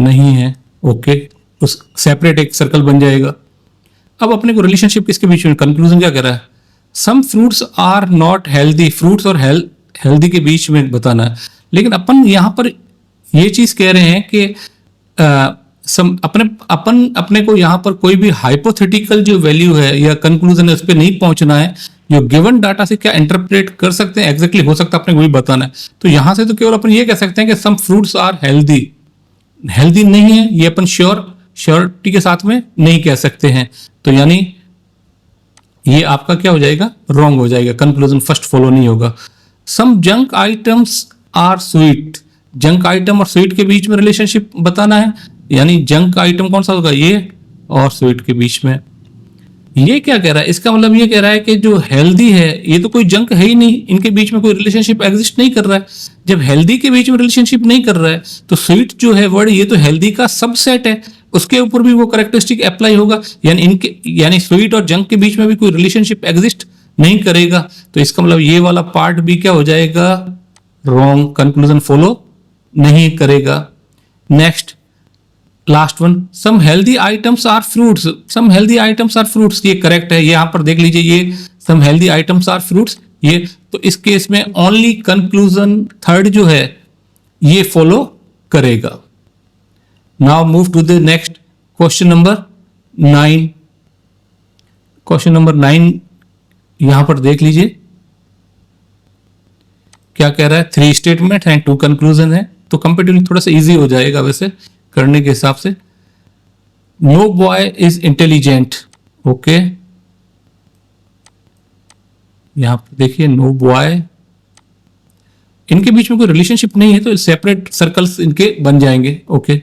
नहीं है, ओके, उस सेपरेट एक सर्कल बन जाएगा। अब अपने को रिलेशनशिप किसके बीच में, कंक्लूजन क्या कह रहा है, some fruits are not healthy, fruits और हेल्दी के बीच में बताना है। लेकिन अपन यहाँ पर ये चीज कह रहे हैं कि अपने को यहाँ पर कोई भी हाइपोथेटिकल जो वैल्यू है या कंक्लूजन है उस पर नहीं पहुंचना है। जो गिवन डाटा से क्या इंटरप्रेट कर सकते हैं एग्जैक्टली हो सकता है अपने को वही बताना है। तो यहां से तो केवल अपन ये कह सकते हैं कि some fruits are healthy, healthy नहीं है ये अपन श्योरिटी के साथ में नहीं कह सकते हैं। तो यानी ये आपका क्या हो जाएगा, रॉन्ग हो जाएगा, कंक्लूजन फर्स्ट फॉलो नहीं होगा। Some junk items are sweet, junk item और स्वीट के बीच में रिलेशनशिप बताना है, यानी जंक आइटम कौन सा होगा, ये, और स्वीट के बीच में। ये क्या कह रहा है, इसका मतलब ये कह रहा है कि जो हेल्दी है ये तो कोई जंक है ही नहीं, इनके बीच में कोई रिलेशनशिप एग्जिस्ट नहीं कर रहा है। जब हेल्दी के बीच में रिलेशनशिप नहीं कर रहा है तो स्वीट जो है वर्ड, ये तो हेल्दी का सबसेट है, उसके ऊपर भी वो कैरेक्टरिस्टिक अप्लाई होगा, यानी स्वीट और जंक के बीच में भी कोई रिलेशनशिप एग्जिस्ट नहीं करेगा। तो इसका मतलब ये वाला पार्ट भी क्या हो जाएगा, रॉन्ग, कंक्लूजन फॉलो नहीं करेगा। Next last one, some healthy items are fruits, some healthy items are fruits, ये करेक्ट है। ये यहां पर देख लीजिए, ये some healthy items are fruits, ये तो इस केस में ओनली कंक्लूजन थर्ड जो है ये फॉलो करेगा। Now move to the next question number 9। Question number 9 यहां पर देख लीजिए क्या कह रहा है, 3 स्टेटमेंट है, 2 कंक्लूजन है, तो कंपेटिवली थोड़ा सा इजी हो जाएगा वैसे करने के हिसाब से। No boy is intelligent, okay, यहां पर देखिए नो बॉय, इनके बीच में कोई रिलेशनशिप नहीं है तो सेपरेट सर्कल्स इनके बन जाएंगे, okay.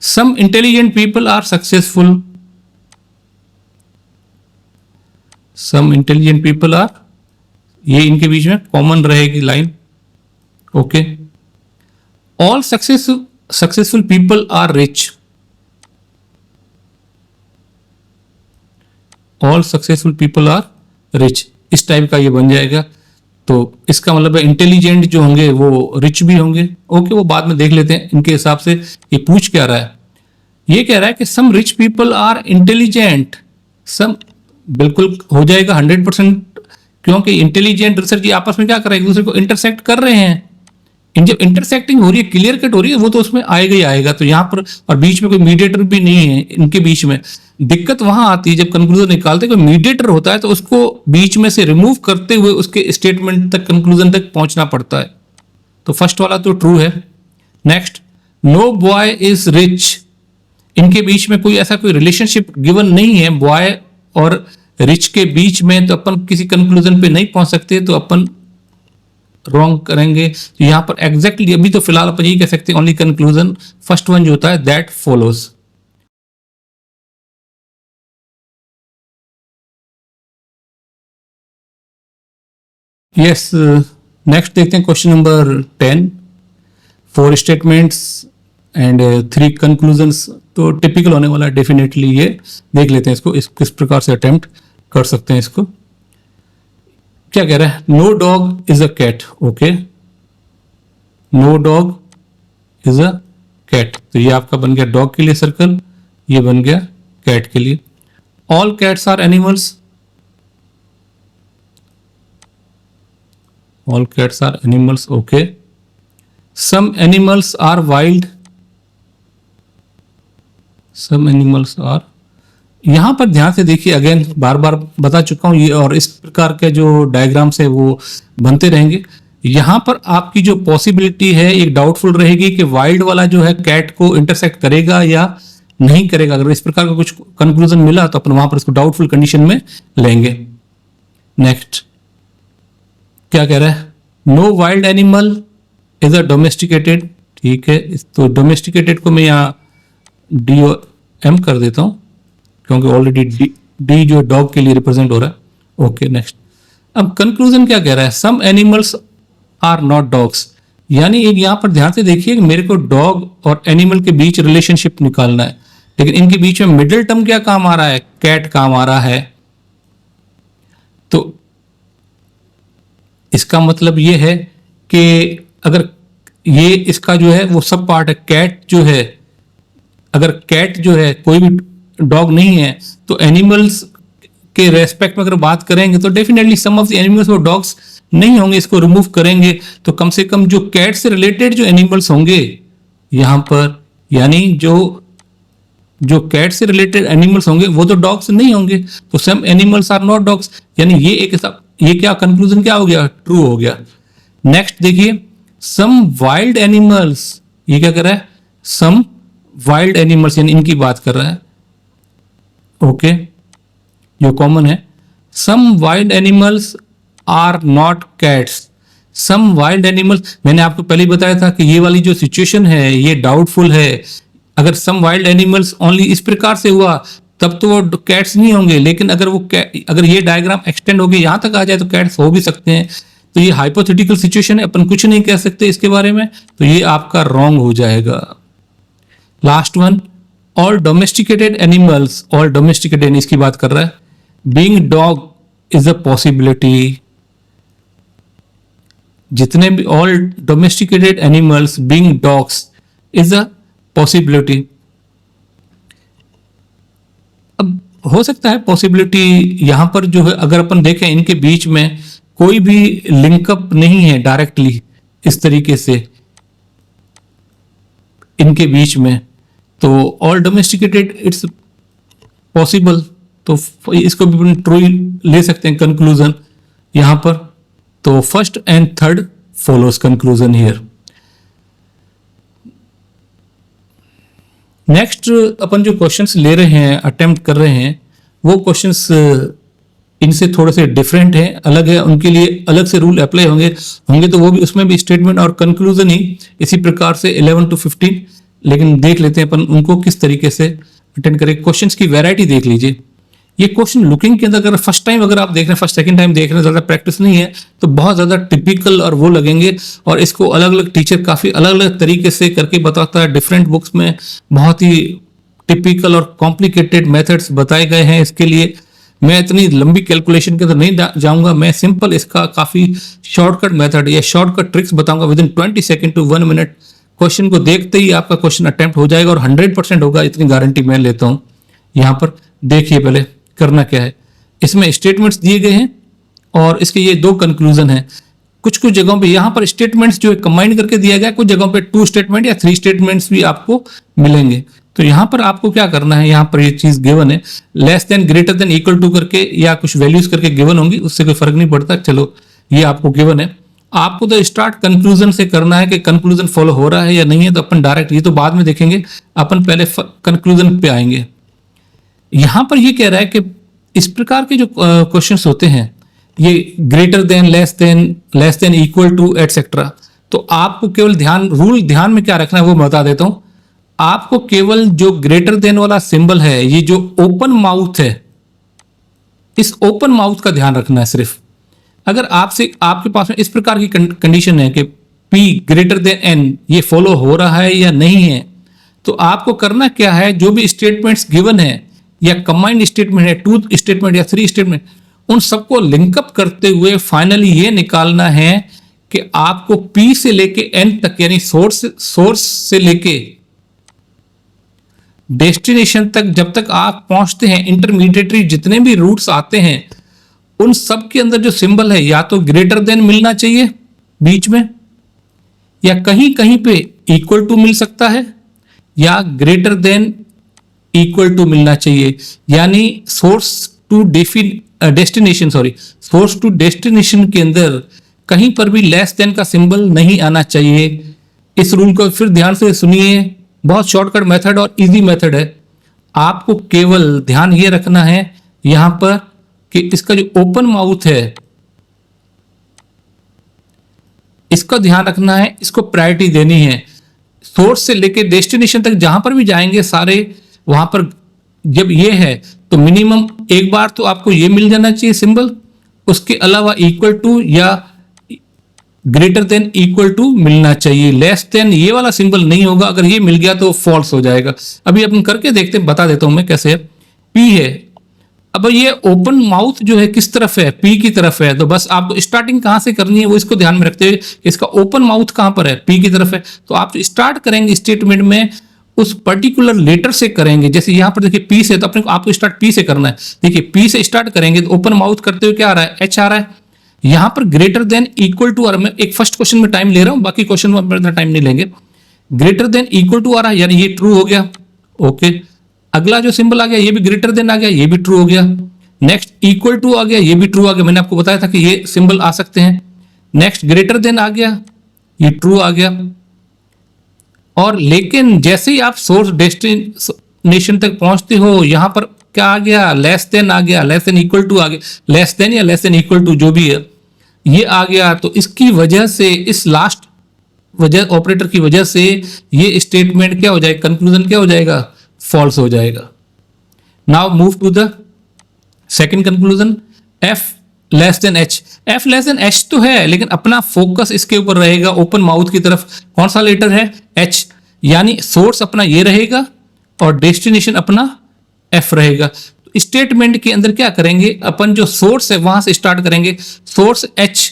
Some intelligent people are successful, some intelligent people are, ये इनके बीच में कॉमन रहेगी line, okay. All successful people are rich, all successful people are rich, इस टाइप का ये बन जाएगा। तो इसका मतलब है इंटेलिजेंट जो होंगे वो रिच भी होंगे, ओके, वो बाद में देख लेते हैं इनके हिसाब से ये पूछ क्या रहा है। ये कह रहा है कि some rich people are intelligent, some बिल्कुल हो जाएगा 100%, क्योंकि इंटेलिजेंट रिसर्च ये आपस में क्या कर रहे हैं, एक दूसरे को इंटरसेक्ट कर रहे हैं। जब इंटरसेक्टिंग हो रही है, क्लियर कट हो रही है, वो तो उसमें आएगा ही आएगा। तो यहाँ पर और बीच में कोई मीडिएटर भी नहीं है इनके बीच में। दिक्कत वहां आती है जब कंक्लूजन निकालते हैं, कोई मीडिएटर होता है तो उसको बीच में से रिमूव करते हुए उसके स्टेटमेंट तक, कंक्लूजन तक पहुंचना पड़ता है। तो फर्स्ट वाला तो ट्रू है। Next, no boy is rich, इनके बीच में कोई ऐसा कोई रिलेशनशिप गिवन नहीं है बॉय और रिच के बीच में, तो अपन किसी कंक्लूजन पे नहीं पहुंच सकते, तो अपन रॉन्ग करेंगे। तो यहां पर एग्जैक्टली अभी तो फिलहाल अपन यही कह सकते हैं, ओनली कंक्लूजन फर्स्ट वन जो होता है दैट फॉलोज। यस, नेक्स्ट देखते हैं question number 10, 4 statements and 3 conclusions. तो टिपिकल होने वाला है डेफिनेटली, ये देख लेते हैं इसको, किस प्रकार से अटेम्प्ट कर सकते हैं इसको। क्या कह रहा है, no dog is a cat, okay, no dog is a cat, तो ये आपका बन गया डॉग के लिए सर्कल, ये बन गया कैट के लिए। All cats are animals, all cats are animals, okay. Some animals are wild, some animals are, यहां पर ध्यान से देखिए, अगेन बार बार बता चुका हूं ये, और इस प्रकार के जो डायग्राम्स है वो बनते रहेंगे। यहां पर आपकी जो पॉसिबिलिटी है एक डाउटफुल रहेगी कि वाइल्ड वाला जो है कैट को इंटरसेक्ट करेगा या नहीं करेगा। अगर इस प्रकार का कुछ कंक्लूजन मिला तो अपन वहां पर इसको डाउटफुल कंडीशन में लेंगे। नेक्स्ट क्या कह रहा है, no wild animal is a domesticated, ठीक है, तो डोमेस्टिकेटेड को मैं यहाँ DOM कर देता हूं क्योंकि ऑलरेडी डी जो डॉग के लिए रिप्रेजेंट हो रहा है, ओके। नेक्स्ट, अब कंक्लूजन क्या कह रहा है, some animals are not dogs, यानी एक यहां पर ध्यान से देखिए कि मेरे को डॉग और एनिमल के बीच रिलेशनशिप निकालना है, लेकिन इनके बीच में मिडिल टर्म क्या काम आ रहा है, कैट काम आ रहा है। तो इसका मतलब ये है कि अगर ये इसका जो है वो सब पार्ट है, कैट जो है अगर कैट जो है, कोई भी डॉग नहीं है, तो एनिमल्स के रेस्पेक्ट में अगर बात करेंगे तो definitely some of the animals वो डॉग्स नहीं होंगे, इसको रिमूव करेंगे तो कम से कम जो कैट से रिलेटेड जो एनिमल्स होंगे यहां पर, यानी जो कैट से रिलेटेड एनिमल्स होंगे वो तो डॉग्स नहीं होंगे, तो some animals are not dogs, यानी ये क्या कंक्लूजन क्या हो गया, ट्रू हो गया। नेक्स्ट देखिए, सम वाइल्ड एनिमल्स, ये क्या कर रहा है, सम वाइल्ड एनिमल्स यानी इनकी बात कर रहा है, ओके, जो कॉमन है। Some wild animals are not cats, some wild animals, मैंने आपको पहले ही बताया था कि ये वाली जो सिचुएशन है ये डाउटफुल है। अगर सम वाइल्ड एनिमल्स ओनली इस प्रकार से हुआ तब तो वो कैट्स नहीं होंगे, लेकिन अगर ये डायग्राम एक्सटेंड होगी यहां तक आ जाए तो कैट्स हो भी सकते हैं। तो ये हाइपोथेटिकल सिचुएशन है, अपन कुछ नहीं कह सकते इसके बारे में, तो ये आपका रॉन्ग हो जाएगा। Last one, all domesticated animals, all domesticated इसकी बात कर रहा है, being dog is a possibility, जितने भी all domesticated animals being dogs is a possibility. अब हो सकता है पॉसिबिलिटी यहां पर जो है, अगर अपन देखें इनके बीच में कोई भी लिंकअप नहीं है डायरेक्टली इस तरीके से इनके बीच में, तो ऑल डोमेस्टिकेटेड इट्स पॉसिबल, तो इसको भी ट्रू ले सकते हैं कंक्लूजन यहां पर। तो first and third follows conclusion here. Next अपन जो क्वेश्चंस ले रहे हैं, अटेम्प्ट कर रहे हैं, वो क्वेश्चंस इनसे थोड़े से डिफरेंट हैं, अलग है, उनके लिए अलग से रूल अप्लाई होंगे तो वो भी उसमें भी स्टेटमेंट और कंक्लूजन ही इसी प्रकार से 11 to 15, लेकिन देख लेते हैं अपन उनको किस तरीके से अटेंड करें। क्वेश्चंस की वैरायटी देख लीजिए। ये क्वेश्चन लुकिंग के अंदर अगर फर्स्ट टाइम अगर आप देख रहे हैं, फर्स्ट सेकंड टाइम देख रहे हैं, ज्यादा प्रैक्टिस नहीं है तो बहुत ज्यादा टिपिकल और वो लगेंगे, और इसको अलग अलग टीचर काफी अलग अलग तरीके से करके बताता है। डिफरेंट बुक्स में बहुत ही टिपिकल और कॉम्प्लिकेटेड मेथड्स बताए गए हैं इसके लिए। मैं इतनी लंबी कैलकुलेशन के अंदर नहीं जाऊंगा, मैं सिंपल इसका काफी शॉर्टकट मेथड या शॉर्टकट ट्रिक्स बताऊंगा। Within 20 second to 1 minute question को देखते ही आपका क्वेश्चन अटेम्प्ट हो जाएगा और 100% होगा, इतनी गारंटी मैं लेता हूं। यहां पर देखिए पहले करना क्या है, इसमें स्टेटमेंट्स दिए गए हैं और इसके ये 2 कंक्लूजन हैं। कुछ जगहों पे यहाँ पर स्टेटमेंट्स जो है कंबाइन करके दिया गया, कुछ जगहों पे 2 स्टेटमेंट या 3 स्टेटमेंट्स भी आपको मिलेंगे। तो यहाँ पर आपको क्या करना है, यहाँ पर ये चीज गिवन है, less than, greater than, equal to करके या कुछ वैल्यूज करके गिवन होंगी, उससे कोई फर्क नहीं पड़ता। चलो ये आपको गिवन है, आपको तो स्टार्ट कंक्लूजन से करना है कि कंक्लूजन फॉलो हो रहा है या नहीं है। तो अपन डायरेक्ट ये तो बाद में देखेंगे, अपन पहले कंक्लूजन पे आएंगे। यहां पर ये कह रहा है कि इस प्रकार के जो क्वेश्चंस होते हैं, ये greater than, less than, equal to etcetera, तो आपको केवल ध्यान में क्या रखना है वो बता देता हूं। आपको केवल जो ग्रेटर देन वाला सिंबल है, ये जो ओपन माउथ है, इस ओपन माउथ का ध्यान रखना है सिर्फ। अगर आपके पास में इस प्रकार की कंडीशन है कि P ग्रेटर देन N ये फॉलो हो रहा है या नहीं है, तो आपको करना क्या है, जो भी स्टेटमेंट्स गिवन है या कंबाइंड स्टेटमेंट है, 2 स्टेटमेंट या 3 स्टेटमेंट, उन सबको लिंकअप करते हुए फाइनली ये निकालना है कि आपको P से लेके N तक, यानी सोर्स से लेके डेस्टिनेशन तक, जब तक आप पहुंचते हैं, इंटरमीडिएटरी जितने भी रूट्स आते हैं, उन सब के अंदर जो सिंबल है या तो ग्रेटर देन मिलना चाहिए बीच में, या कहीं कहीं पे इक्वल टू मिल सकता है, या ग्रेटर देन इक्वल टू मिलना चाहिए। यानी सोर्स टू डेस्टिनेशन के अंदर कहीं पर भी लेस देन का सिंबल नहीं आना चाहिए। इस रूल को फिर ध्यान से सुनिए, बहुत शॉर्टकट मेथड और इजी मेथड है। आपको केवल ध्यान ये रखना है यहां पर कि इसका जो ओपन माउथ है, इसका ध्यान रखना है, इसको प्रायोरिटी देनी है। सोर्स से लेके डेस्टिनेशन तक जहां पर भी जाएंगे सारे, वहां पर जब ये है तो मिनिमम एक बार तो आपको ये मिल जाना चाहिए सिंबल, उसके अलावा इक्वल टू या ग्रेटर देन इक्वल टू मिलना चाहिए। लेस देन ये वाला सिंबल नहीं होगा, अगर ये मिल गया तो फॉल्स हो जाएगा। अभी अपन करके देखते हैं, बता देता हूं मैं कैसे है। P है, अब ये ओपन माउथ जो है किस तरफ है, P की तरफ है, तो बस आपको स्टार्टिंग कहां से करनी है वो इसको ध्यान में रखते हुए, इसका ओपन माउथ कहां पर है, P की तरफ है, तो आप स्टार्ट करेंगे स्टेटमेंट में उस पर्टिकुलर लेटर से करेंगे, जैसे यहाँ पर देखिए पी से, तो अपने को आपको स्टार्ट पी से करना है। देखिए पी से स्टार्ट करेंगे तो ओपन माउथ करते हुए क्या आ रहा है, एच आ रहा है। यहाँ पर ग्रेटर देन इक्वल टू आ रहा है। मैं एक फर्स्ट क्वेश्चन में टाइम ले रहा हूँ, बाकी क्वेश्चन में इतना टाइम नहीं लेंगे। ग्रेटर देन इक्वल टू आ रहा है, यानी ये ट्रू हो गया। ओके, अगला जो सिंबल आ गया ये भी ग्रेटर देन आ गया, ये भी ट्रू हो गया। नेक्स्ट इक्वल टू आ गया, ये भी ट्रू आ गया। मैंने आपको बताया था कि ये सिंबल आ सकते हैं। नेक्स्ट ग्रेटर देन आ गया, ये ट्रू आ गया। और लेकिन जैसे ही आप सोर्स डेस्टिनेशन तक पहुंचते हो, यहां पर क्या आ गया, लेस देन आ गया, लेस देन इक्वल टू आ गया, लेस देन या लेस देन इक्वल टू जो भी है ये आ गया। तो इसकी वजह से, इस लास्ट वजह ऑपरेटर की वजह से ये स्टेटमेंट क्या हो जाएगा, कंक्लूजन क्या हो जाएगा, फॉल्स हो जाएगा। Now move to the second conclusion, F less than H. F less than H तो है, लेकिन अपना फोकस इसके ऊपर रहेगा ओपन माउथ की तरफ। कौन सा लेटर है, एच, यानी सोर्स अपना ये रहेगा और डेस्टिनेशन अपना एफ रहेगा। स्टेटमेंट के अंदर क्या करेंगे, अपन जो सोर्स है वहां से स्टार्ट करेंगे। सोर्स एच,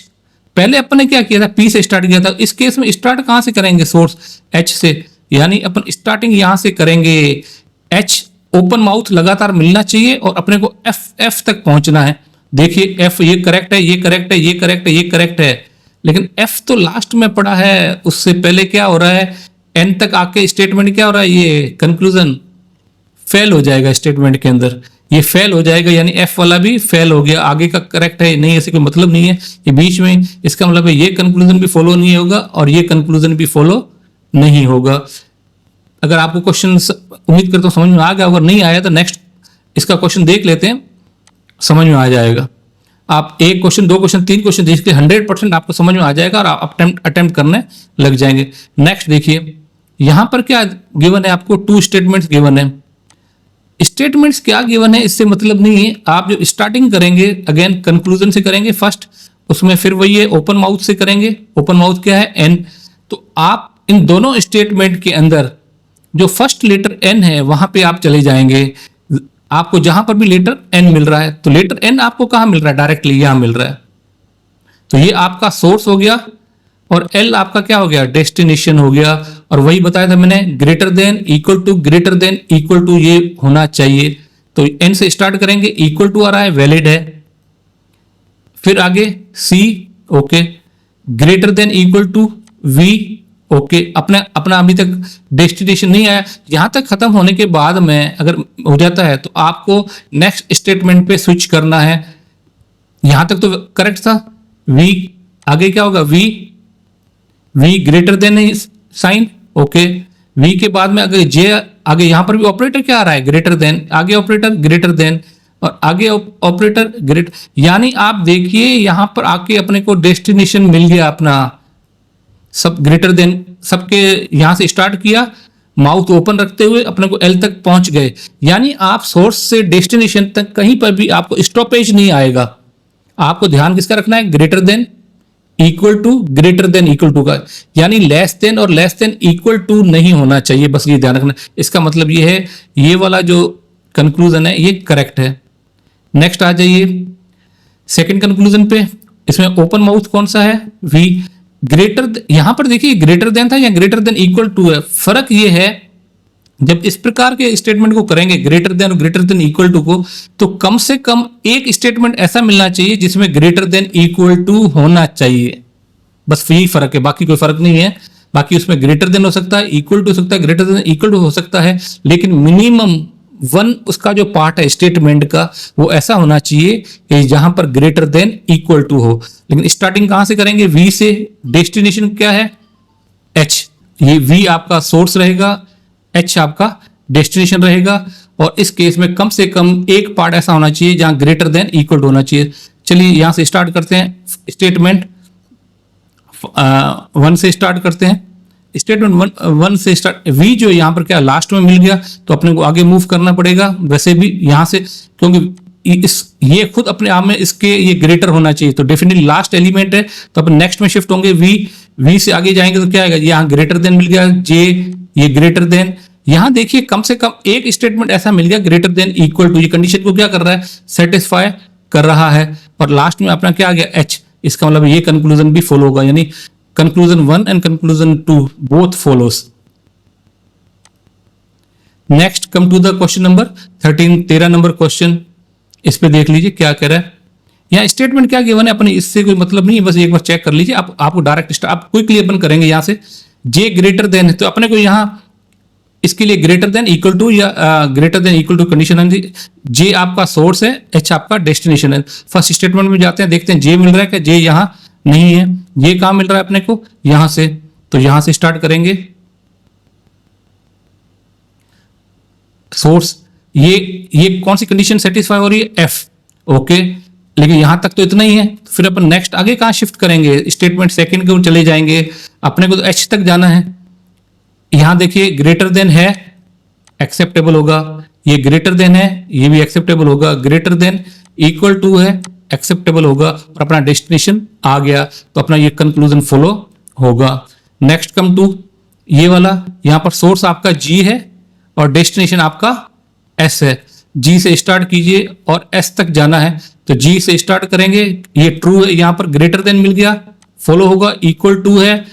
पहले अपन ने क्या किया था, पी से स्टार्ट किया था। इस केस में स्टार्ट कहां से करेंगे, सोर्स एच से, यानी अपन स्टार्टिंग यहां से करेंगे। एच ओपन माउथ लगातार मिलना चाहिए और अपने को एफ तक पहुंचना है। देखिए एफ, ये करेक्ट है, ये करेक्ट है, ये करेक्ट है, ये करेक्ट है, लेकिन एफ तो लास्ट में पड़ा है। उससे पहले क्या हो रहा है, एन तक आके स्टेटमेंट क्या हो रहा है, ये कंक्लूजन फेल हो जाएगा। स्टेटमेंट के अंदर ये फेल हो जाएगा, यानी एफ वाला भी फेल हो गया। आगे का करेक्ट है नहीं, ऐसे कोई मतलब नहीं है। ये बीच में, इसका मतलब है ये कंक्लूजन भी फॉलो नहीं होगा और ये कंक्लूजन भी फॉलो नहीं होगा। अगर आपको क्वेश्चन उम्मीद करता हूं समझ में आ गया, अगर नहीं आया तो नेक्स्ट इसका क्वेश्चन देख लेते हैं, समझ में आ जाएगा। आप एक क्वेश्चन, दो क्वेश्चन, तीन क्वेश्चन देखते 100% आपको समझ में आ जाएगा और आप अटेम्प्ट करने लग जाएंगे। नेक्स्ट देखिए, यहां पर क्या गिवन है, आपको 2 स्टेटमेंट्स गिवन है। स्टेटमेंट्स क्या गिवन है इससे मतलब नहीं है। आप जो स्टार्टिंग करेंगे, अगेन कंक्लूजन से करेंगे फर्स्ट, उसमें फिर वही है ओपन माउथ से करेंगे। ओपन माउथ क्या है, एन। तो आप इन दोनों स्टेटमेंट के अंदर जो फर्स्ट लेटर एन है वहां पे आप चले जाएंगे। आपको जहां पर भी लेटर एन मिल रहा है, तो लेटर एन आपको कहां मिल रहा है, डायरेक्टली यहां मिल रहा है। तो ये आपका सोर्स हो गया और एल आपका क्या हो गया, डेस्टिनेशन हो गया। और वही बताया था मैंने, greater than equal to, greater than equal to ये होना चाहिए। तो एन से स्टार्ट करेंगे, इक्वल टू आ रहा है, वैलिड है। फिर आगे C, okay, greater than equal to V, okay. अपना अपना अभी तक डेस्टिनेशन नहीं आया, यहां तक खत्म होने के बाद में अगर हो जाता है तो आपको नेक्स्ट स्टेटमेंट पे स्विच करना है। यहां तक तो करेक्ट था, वी आगे क्या होगा, V greater than sign, okay. V के बाद में अगर जे आगे, यहां पर भी ऑपरेटर क्या आ रहा है, ग्रेटर देन, आगे ऑपरेटर ग्रेटर देन और आगे ऑपरेटर ग्रेटर, यानी आप देखिए यहां पर आके अपने को डेस्टिनेशन मिल गया अपना, सब ग्रेटर देन, सबके यहां से स्टार्ट किया, माउथ ओपन रखते हुए अपने को एल तक पहुंच गए। यानी आप सोर्स से डेस्टिनेशन तक कहीं पर भी आपको स्टॉपेज नहीं आएगा। आपको ध्यान किसका रखना है, greater than equal to, greater than equal to का, यानी लेस देन और लेस देन इक्वल टू नहीं होना चाहिए, बस ये ध्यान रखना। इसका मतलब ये है, ये वाला जो कंक्लूजन है ये करेक्ट है। नेक्स्ट आ जाइए सेकंड कंक्लूजन पे, इसमें ओपन माउथ कौन सा है, वी। ग्रेटर, यहां पर देखिए ग्रेटर देन था या ग्रेटर देन इक्वल टू है। फर्क ये है, जब इस प्रकार के स्टेटमेंट को करेंगे ग्रेटर देन और ग्रेटर देन इक्वल टू को, तो कम से कम एक स्टेटमेंट ऐसा मिलना चाहिए जिसमें ग्रेटर देन इक्वल टू होना चाहिए। बस यही फर्क है, बाकी कोई फर्क नहीं है। बाकी उसमें ग्रेटर देन हो सकता है, इक्वल टू हो सकता है, ग्रेटर देन इक्वल टू हो सकता है, लेकिन मिनिमम 1 उसका जो पार्ट है स्टेटमेंट का वो ऐसा होना चाहिए कि जहां पर ग्रेटर देन इक्वल टू हो। लेकिन स्टार्टिंग कहां से करेंगे, वी से। डेस्टिनेशन क्या है, एच। ये वी आपका सोर्स रहेगा, एच आपका डेस्टिनेशन रहेगा। और इस केस में कम से कम एक पार्ट ऐसा होना चाहिए जहां ग्रेटर देन इक्वल टू होना चाहिए। चलिए यहां से स्टार्ट करते हैं, स्टेटमेंट 1 से स्टार्ट करते हैं। स्टेटमेंट 1 से स्टार्ट, वी जो यहाँ पर क्या लास्ट में मिल गया तो अपने को आगे मूव करना पड़ेगा। वैसे भी यहाँ से, क्योंकि ये खुद अपने आप में इसके ये ग्रेटर होना चाहिए, तो डेफिनेटली लास्ट एलिमेंट है, तो अपन नेक्स्ट में शिफ्ट होंगे। वी से आगे जाएंगे तो क्या आएगा, यहाँ ग्रेटर देन मिल गया, जे ये ग्रेटर देन। यहां देखिए कम से कम एक स्टेटमेंट ऐसा मिल गया ग्रेटर देन इक्वल टू, ये कंडीशन को क्या कर रहा है, सेटिस्फाई कर रहा है। और लास्ट में अपना क्या आ गया, एच। इसका मतलब ये कंक्लूजन भी फॉलो होगा, यानी conclusion 1 and conclusion 2 both follows. Next come to the question number 13 number question. इस पे देख लीजिए क्या कह रहा है। यहाँ स्टेटमेंट क्या गिवन है, अपने इससे कोई मतलब नहीं है, बस एक बार चेक कर लीजिए। आपको डायरेक्ट आप क्विकली अपन करेंगे यहाँ से। जे ग्रेटर देन है तो अपने को यहाँ इसके लिए ग्रेटर देन इक्वल टू या greater than equal to condition. J आपका सोर्स है, एच आपका डेस्टिनेशन है। फर्स्ट स्टेटमेंट में जाते हैं, देखते हैं जे मिल रहा है क्या। जे यहाँ नहीं है। ये कहाँ मिल रहा है अपने को, यहां से। तो यहां से स्टार्ट करेंगे। सोर्स ये कौन सी कंडीशन सेटिस्फाई हो रही है, एफ। ओके, लेकिन यहां तक तो इतना ही है। फिर अपन नेक्स्ट आगे कहां शिफ्ट करेंगे, स्टेटमेंट सेकंड के ऊपर चले जाएंगे। अपने को तो एच तक जाना है। यहां देखिए ग्रेटर देन है, एक्सेप्टेबल होगा। ये ग्रेटर देन है, ये भी एक्सेप्टेबल होगा। ग्रेटर देन इक्वल टू है, एक्सेप्टेबल होगा। और अपना डेस्टिनेशन आ गया तो अपना ये कंक्लूजन फॉलो होगा। नेक्स्ट कम टू ये वाला। यहां पर सोर्स आपका जी है और डेस्टिनेशन आपका एस है। जी से स्टार्ट कीजिए और एस तक जाना है तो जी से स्टार्ट करेंगे। ये ट्रू है, यहां पर ग्रेटर देन मिल गया, फॉलो होगा। इक्वल टू है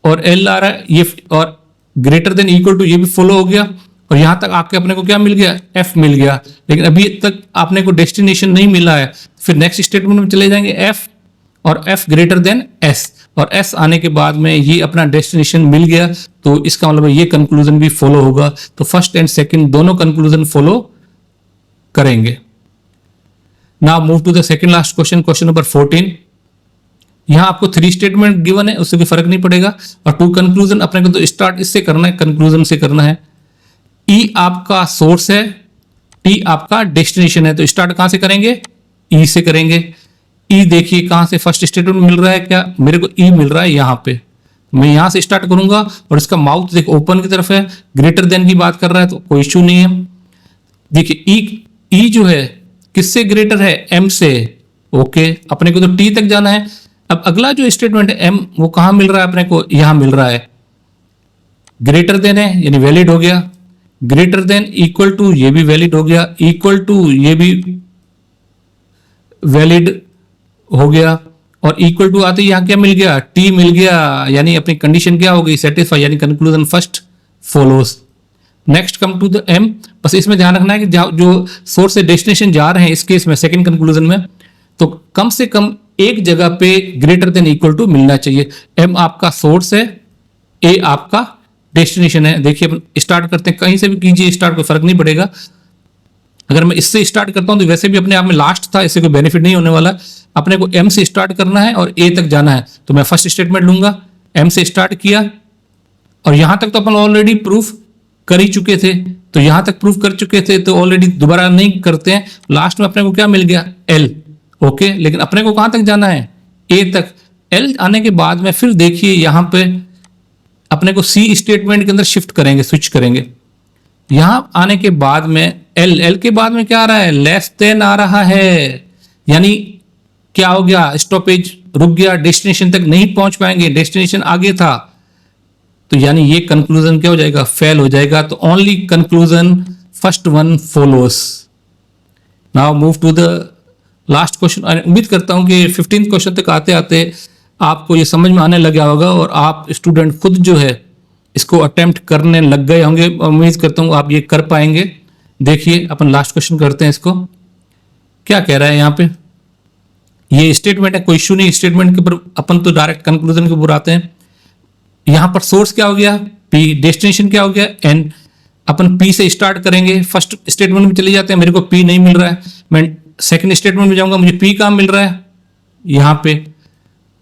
और एल आ रहा है ये, और ग्रेटर देन इक्वल टू ये भी फॉलो हो गया। और यहां तक आके अपने को क्या मिल गया, एफ मिल गया। लेकिन अभी तक आपने को डेस्टिनेशन नहीं मिला है। फिर नेक्स्ट स्टेटमेंट में चले जाएंगे, एफ और एफ ग्रेटर देन एस। और एस आने के बाद में ये अपना डेस्टिनेशन मिल गया तो इसका मतलब ये कंक्लूजन भी फॉलो होगा। तो फर्स्ट एंड सेकंड दोनों कंक्लूजन फॉलो करेंगे। Now move to the second last question, question number 14। यहां आपको 3 स्टेटमेंट गिवन है, उससे कोई फर्क नहीं पड़ेगा। और 2 कंक्लूजन अपने को तो स्टार्ट इससे करना है, कंक्लूजन से करना है। ई आपका सोर्स है, टी आपका डेस्टिनेशन है। तो स्टार्ट कहां से करेंगे, ई से करेंगे। ई देखिए कहां से फर्स्ट स्टेटमेंट मिल रहा है क्या, मेरे को ई मिल रहा है यहां पे। मैं यहां से स्टार्ट करूंगा और इसका माउथ देख ओपन की तरफ है, ग्रेटर देन की बात कर रहा है तो कोई इश्यू नहीं है। देखिए ई जो है किससे ग्रेटर है, एम से। ओके, अपने को तो टी तक जाना है। अब अगला जो स्टेटमेंट है एम, वो कहां मिल रहा है अपने को, यहां मिल रहा है। ग्रेटर देन है यानी वैलिड हो गया। ग्रेटर देन इक्वल टू ये भी वैलिड हो गया। इक्वल टू ये भी वैलिड हो गया। और इक्वल टू आते यहां क्या मिल गया, टी मिल गया। यानी अपनी कंडीशन क्या हो गई, सेटिस्फाई, यानी conclusion first follows. Next come to the M. बस इसमें ध्यान रखना है कि जो सोर्स से डेस्टिनेशन जा रहे हैं, इस केस में सेकंड कंक्लूजन में, तो कम से कम एक जगह पे ग्रेटर देन इक्वल टू मिलना चाहिए। एम आपका सोर्स है, ए आपका डेस्टिनेशन है। देखिए स्टार्ट करते हैं, कहीं से भी कीजिए स्टार्ट, कोई फर्क नहीं पड़ेगा। अगर मैं इससे स्टार्ट करता हूं तो वैसे भी अपने आप में लास्ट था, इससे कोई बेनिफिट नहीं होने वाला। अपने को एम से स्टार्ट करना है और ए तक जाना है। तो मैं फर्स्ट स्टेटमेंट लूंगा, एम से स्टार्ट किया और यहां तक तो अपन ऑलरेडी प्रूफ कर ही चुके थे। तो यहां तक प्रूफ कर चुके थे तो ऑलरेडी दोबारा नहीं करते हैं। लास्ट में अपने को क्या मिल गया, एल। ओके, लेकिन अपने को कहां तक जाना है, ए तक। एल आने के बाद में फिर देखिए यहां पे अपने को सी स्टेटमेंट के अंदर शिफ्ट करेंगे, स्विच करेंगे। यहां आने के बाद में एल के बाद में क्या आ रहा है, लेस देन आ रहा है। यानी क्या हो गया, स्टॉपेज रुक गया, डेस्टिनेशन तक नहीं पहुंच पाएंगे, डेस्टिनेशन आगे था। तो यानी ये कंक्लूजन क्या हो जाएगा, फेल हो जाएगा। तो only conclusion first one follows. Now move to the last question. उम्मीद करता हूं कि 15th क्वेश्चन तक आते आते आपको ये समझ में आने लग गया होगा और आप स्टूडेंट खुद जो है इसको अटेम्प्ट करने लग गए होंगे। उम्मीद करता हूं आप ये कर पाएंगे। देखिए अपन लास्ट क्वेश्चन करते हैं। इसको क्या कह रहा है यहाँ पे, ये स्टेटमेंट है, कोई इशू नहीं। स्टेटमेंट के ऊपर अपन तो डायरेक्ट कंक्लूजन के ऊपर आते हैं। यहां पर सोर्स क्या हो गया, पी। डेस्टिनेशन क्या हो गया, एन। अपन पी से स्टार्ट करेंगे। फर्स्ट स्टेटमेंट में चले जाते हैं, मेरे को पी नहीं मिल रहा है। मैं सेकंड स्टेटमेंट में जाऊंगा, मुझे पी कहां मिल रहा है, यहां पे।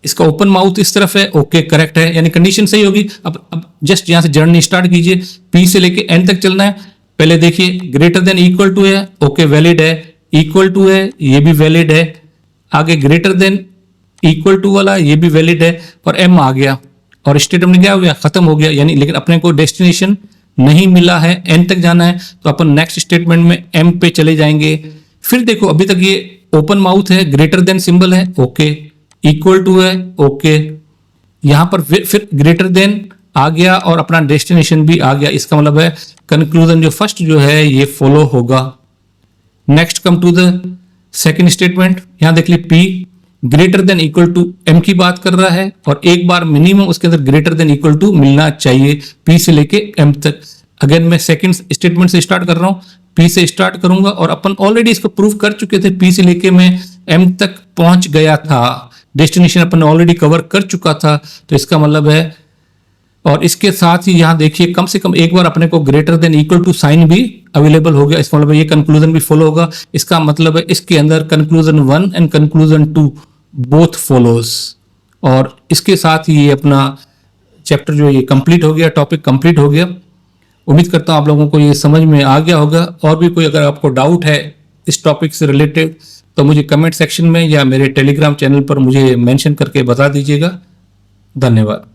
इसका ओपन माउथ इस तरफ है। ओके, करेक्ट है, यानी कंडीशन सही होगी। अब जस्ट यहां से जर्नी स्टार्ट कीजिए, पी से लेके एन तक चलना है। पहले देखिए ग्रेटर देन इक्वल टू है, ओके वैलिड है। इक्वल टू है, ये भी वैलिड है। आगे ग्रेटर देन इक्वल टू वाला ये भी वैलिड है। और एम आ गया और स्टेटमेंट क्या हो गया, खत्म हो गया। यानी लेकिन अपने को डेस्टिनेशन नहीं मिला है, एन तक जाना है। तो अपन नेक्स्ट स्टेटमेंट में एम पे चले जाएंगे। फिर देखो अभी तक ये ओपन माउथ है, ग्रेटर देन सिंबल है, ओके। इक्वल टू है, ओके। यहां पर फिर ग्रेटर देन आ गया और अपना डेस्टिनेशन भी आ गया। इसका मतलब है कंक्लूजन जो फर्स्ट जो है ये फॉलो होगा। Next come to the second statement. यहां देख ली P greater than equal to M की बात कर रहा है और एक बार मिनिमम उसके अंदर ग्रेटर देन इक्वल टू मिलना चाहिए, पी से लेके एम तक। अगेन मैं सेकंड स्टेटमेंट से स्टार्ट कर रहा हूँ, पी से स्टार्ट करूंगा और अपन ऑलरेडी इसको प्रूव कर चुके थे, पी से लेके मैं एम तक पहुंच गया था, डेस्टिनेशन अपन ने ऑलरेडी कवर कर चुका था। तो इसका मतलब है, और इसके साथ ही यहाँ देखिए कम से कम एक बार अपने को greater than equal to sign भी अवेलेबल हो गया, इसका मतलब ये कंक्लूजन भी फॉलो होगा। इसका मतलब है इसके अंदर conclusion 1 and conclusion 2 both follows, और इसके साथ ही ये अपना चैप्टर जो ये कंप्लीट हो गया, टॉपिक कंप्लीट हो गया। उम्मीद करता हूँ आप लोगों को ये समझ में आ गया होगा। और भी कोई अगर आपको डाउट है इस टॉपिक से रिलेटेड तो मुझे कमेंट सेक्शन में या मेरे टेलीग्राम चैनल पर मुझे मेंशन करके बता दीजिएगा। धन्यवाद।